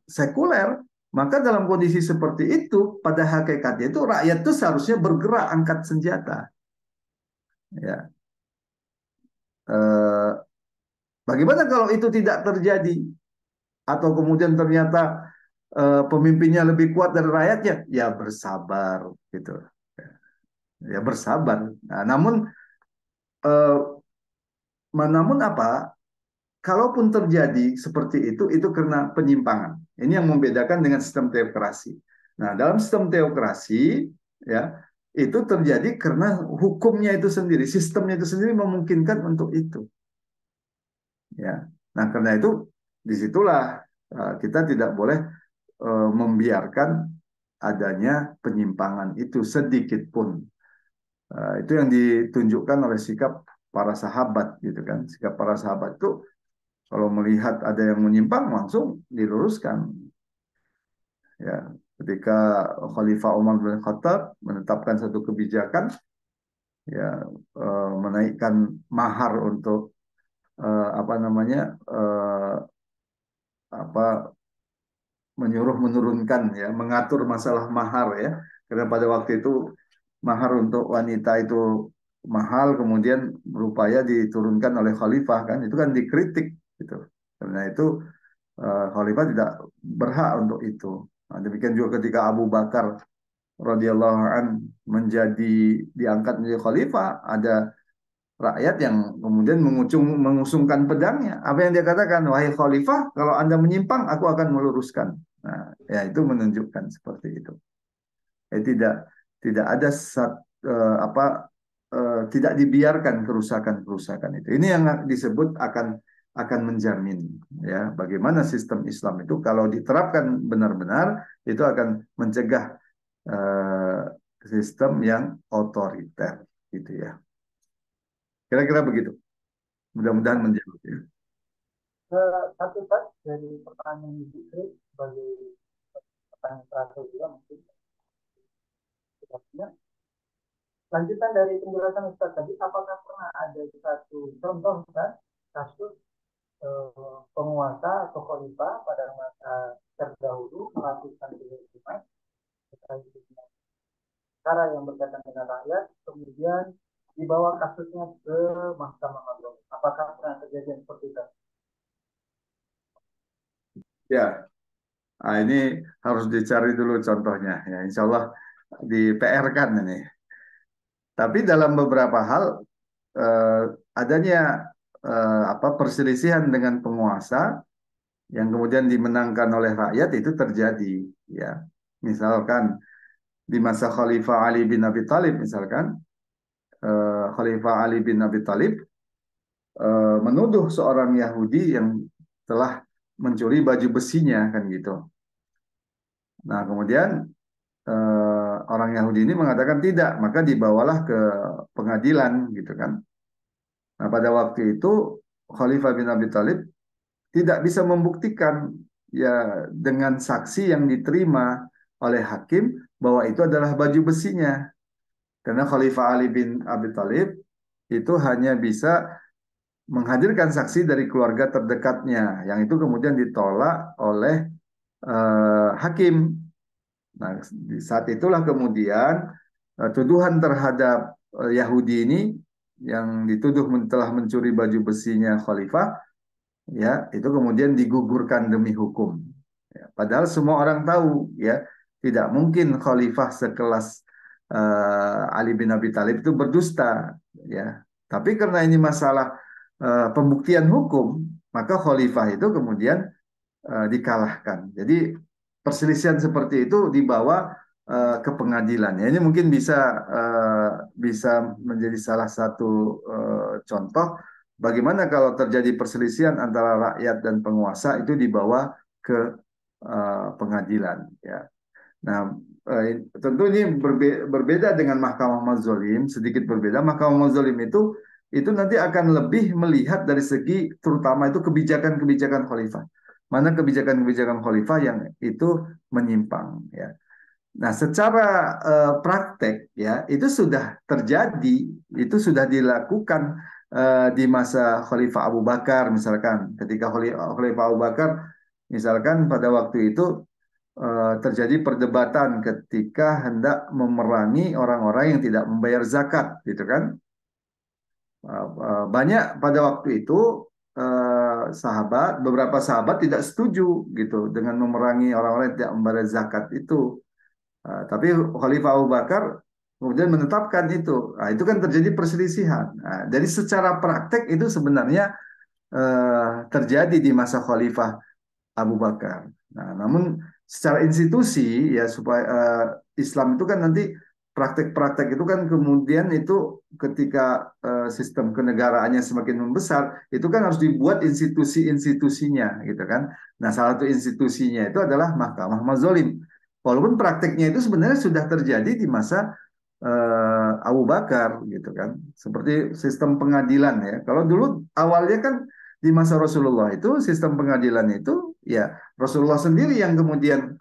sekuler, maka dalam kondisi seperti itu, pada hakikatnya itu rakyat itu seharusnya bergerak angkat senjata. Ya, eh, bagaimana kalau itu tidak terjadi, atau kemudian ternyata pemimpinnya lebih kuat dari rakyatnya? Ya bersabar, gitu. Ya bersabar. Nah, eh, namun apa? Kalaupun terjadi seperti itu karena penyimpangan. Ini yang membedakan dengan sistem teokrasi. Nah, dalam sistem teokrasi, ya, itu terjadi karena hukumnya itu sendiri, sistemnya itu sendiri memungkinkan untuk itu. Ya, nah karena itu disitulah kita tidak boleh membiarkan adanya penyimpangan itu sedikit pun. Itu yang ditunjukkan oleh sikap para sahabat, gitu kan? Sikap para sahabat itu kalau melihat ada yang menyimpang langsung diluruskan. Ya, ketika Khalifah Umar bin Khattab menetapkan satu kebijakan, ya, menaikkan mahar untuk apa namanya, apa, menyuruh menurunkan, ya, mengatur masalah mahar, ya, karena pada waktu itu mahar untuk wanita itu mahal, kemudian berupaya diturunkan oleh Khalifah, kan itu kan dikritik, gitu. Karena itu Khalifah tidak berhak untuk itu. Nah, demikian juga ketika Abu Bakar radhiyallahu an menjadi diangkat menjadi khalifah, ada rakyat yang kemudian mengusungkan pedangnya. Apa yang dia katakan? Wahai khalifah, kalau Anda menyimpang, aku akan meluruskan. Nah, ya itu menunjukkan seperti itu. Tidak tidak ada apa, tidak dibiarkan kerusakan-kerusakan itu. Ini yang disebut akan menjamin, ya, bagaimana sistem Islam itu kalau diterapkan benar-benar itu akan mencegah eh, sistem yang otoriter, gitu ya. Kira-kira begitu. Mudah-mudahan menjawab, ya. Satu Pak dari pertanyaan Ibu Kris sebagai pertanyaan terakhir juga mungkin sepertinya lanjutan dari penjelasan Ustaz tadi, apakah pernah ada satu contoh kan kasus penguasa atau khalifah pada masa terdahulu melakukan kehakiman terkait dengan cara yang berkaitan dengan rakyat, kemudian dibawa kasusnya ke Mahkamah Agung? Apakah pernah kejadian seperti itu? Ya, nah, ini harus dicari dulu contohnya. Ya, insya Allah di PR kan ini. Tapi dalam beberapa hal eh, adanya apa, perselisihan dengan penguasa yang kemudian dimenangkan oleh rakyat itu terjadi. Ya, misalkan di masa Khalifah Ali bin Abi Thalib, misalkan Khalifah Ali bin Abi Thalib menuduh seorang Yahudi yang telah mencuri baju besinya, kan gitu. Nah, kemudian orang Yahudi ini mengatakan tidak, maka dibawalah ke pengadilan, gitu kan. Nah, pada waktu itu Khalifah bin Abi Thalib tidak bisa membuktikan, ya, dengan saksi yang diterima oleh hakim bahwa itu adalah baju besinya. Karena Khalifah Ali bin Abi Thalib itu hanya bisa menghadirkan saksi dari keluarga terdekatnya, yang itu kemudian ditolak oleh hakim. Nah, di saat itulah kemudian tuduhan terhadap Yahudi ini yang dituduh telah mencuri baju besinya Khalifah, ya, itu kemudian digugurkan demi hukum. Ya, padahal semua orang tahu, ya, tidak mungkin Khalifah sekelas Ali bin Abi Thalib itu berdusta, ya. Tapi karena ini masalah pembuktian hukum, maka Khalifah itu kemudian dikalahkan. Jadi perselisihan seperti itu dibawa ke pengadilan. Ya, ini mungkin bisa menjadi salah satu contoh bagaimana kalau terjadi perselisihan antara rakyat dan penguasa itu dibawa ke pengadilan. Ya. Nah, tentu ini berbeda dengan Mahkamah Mazolim, sedikit berbeda. Mahkamah Mazolim itu nanti akan lebih melihat dari segi terutama itu kebijakan-kebijakan khalifah. Mana kebijakan-kebijakan khalifah yang itu menyimpang, ya. Nah, secara praktek, ya, itu sudah terjadi, itu sudah dilakukan di masa Khalifah Abu Bakar misalkan, ketika Khalifah Abu Bakar misalkan pada waktu itu terjadi perdebatan ketika hendak memerangi orang-orang yang tidak membayar zakat, gitu kan? Banyak pada waktu itu beberapa sahabat tidak setuju gitu dengan memerangi orang-orang yang tidak membayar zakat itu. Tapi Khalifah Abu Bakar kemudian menetapkan itu. Nah, itu kan terjadi perselisihan. Nah, jadi secara praktek itu sebenarnya terjadi di masa Khalifah Abu Bakar. Nah, namun secara institusi ya supaya Islam itu kan nanti praktek-praktek itu kan kemudian itu ketika sistem kenegaraannya semakin membesar, itu kan harus dibuat institusi-institusinya gitu kan. Nah, salah satu institusinya itu adalah Mahkamah Mazolim. Walaupun prakteknya itu sebenarnya sudah terjadi di masa Abu Bakar gitu kan. Seperti sistem pengadilan ya. Kalau dulu awalnya kan di masa Rasulullah itu sistem pengadilan itu ya Rasulullah sendiri yang kemudian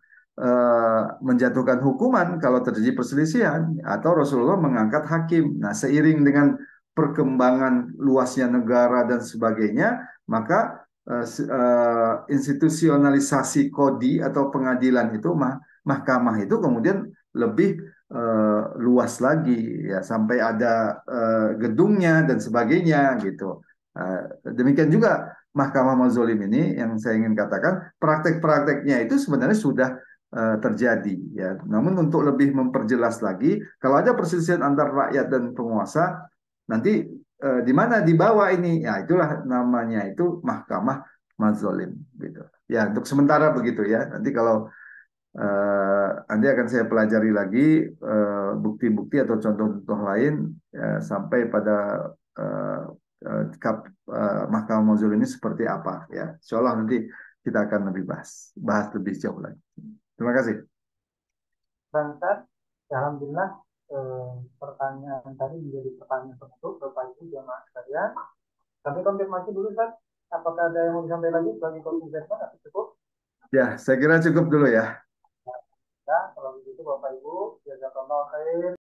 menjatuhkan hukuman kalau terjadi perselisihan atau Rasulullah mengangkat hakim. Nah, seiring dengan perkembangan luasnya negara dan sebagainya, maka institusionalisasi kodi atau pengadilan itu mahkamah itu kemudian lebih luas lagi ya sampai ada gedungnya dan sebagainya gitu. Demikian juga Mahkamah Mazolim ini yang saya ingin katakan praktek-prakteknya itu sebenarnya sudah terjadi ya. Namun untuk lebih memperjelas lagi, kalau ada perselisihan antar rakyat dan penguasa, nanti di mana di bawah ini, ya itulah namanya itu Mahkamah Mazolim gitu. Ya untuk sementara begitu ya. Nanti kalau nanti akan saya pelajari lagi bukti-bukti atau contoh-contoh lain sampai pada uh, Mahkamah Mazulim ini seperti apa ya. Insya Allah nanti kita akan lebih bahas lebih jauh lagi. Terima kasih. Berangkat, ya, alhamdulillah pertanyaan tadi menjadi pertanyaan penutup Bapak Ibu jamaah sekalian. Kami konfirmasi dulu Ustaz, apakah ada yang mau disampaikan lagi sebagai closing statement atau cukup? Ya, saya kira cukup dulu ya. Ya, kalau begitu Bapak Ibu, jazakallahu khair.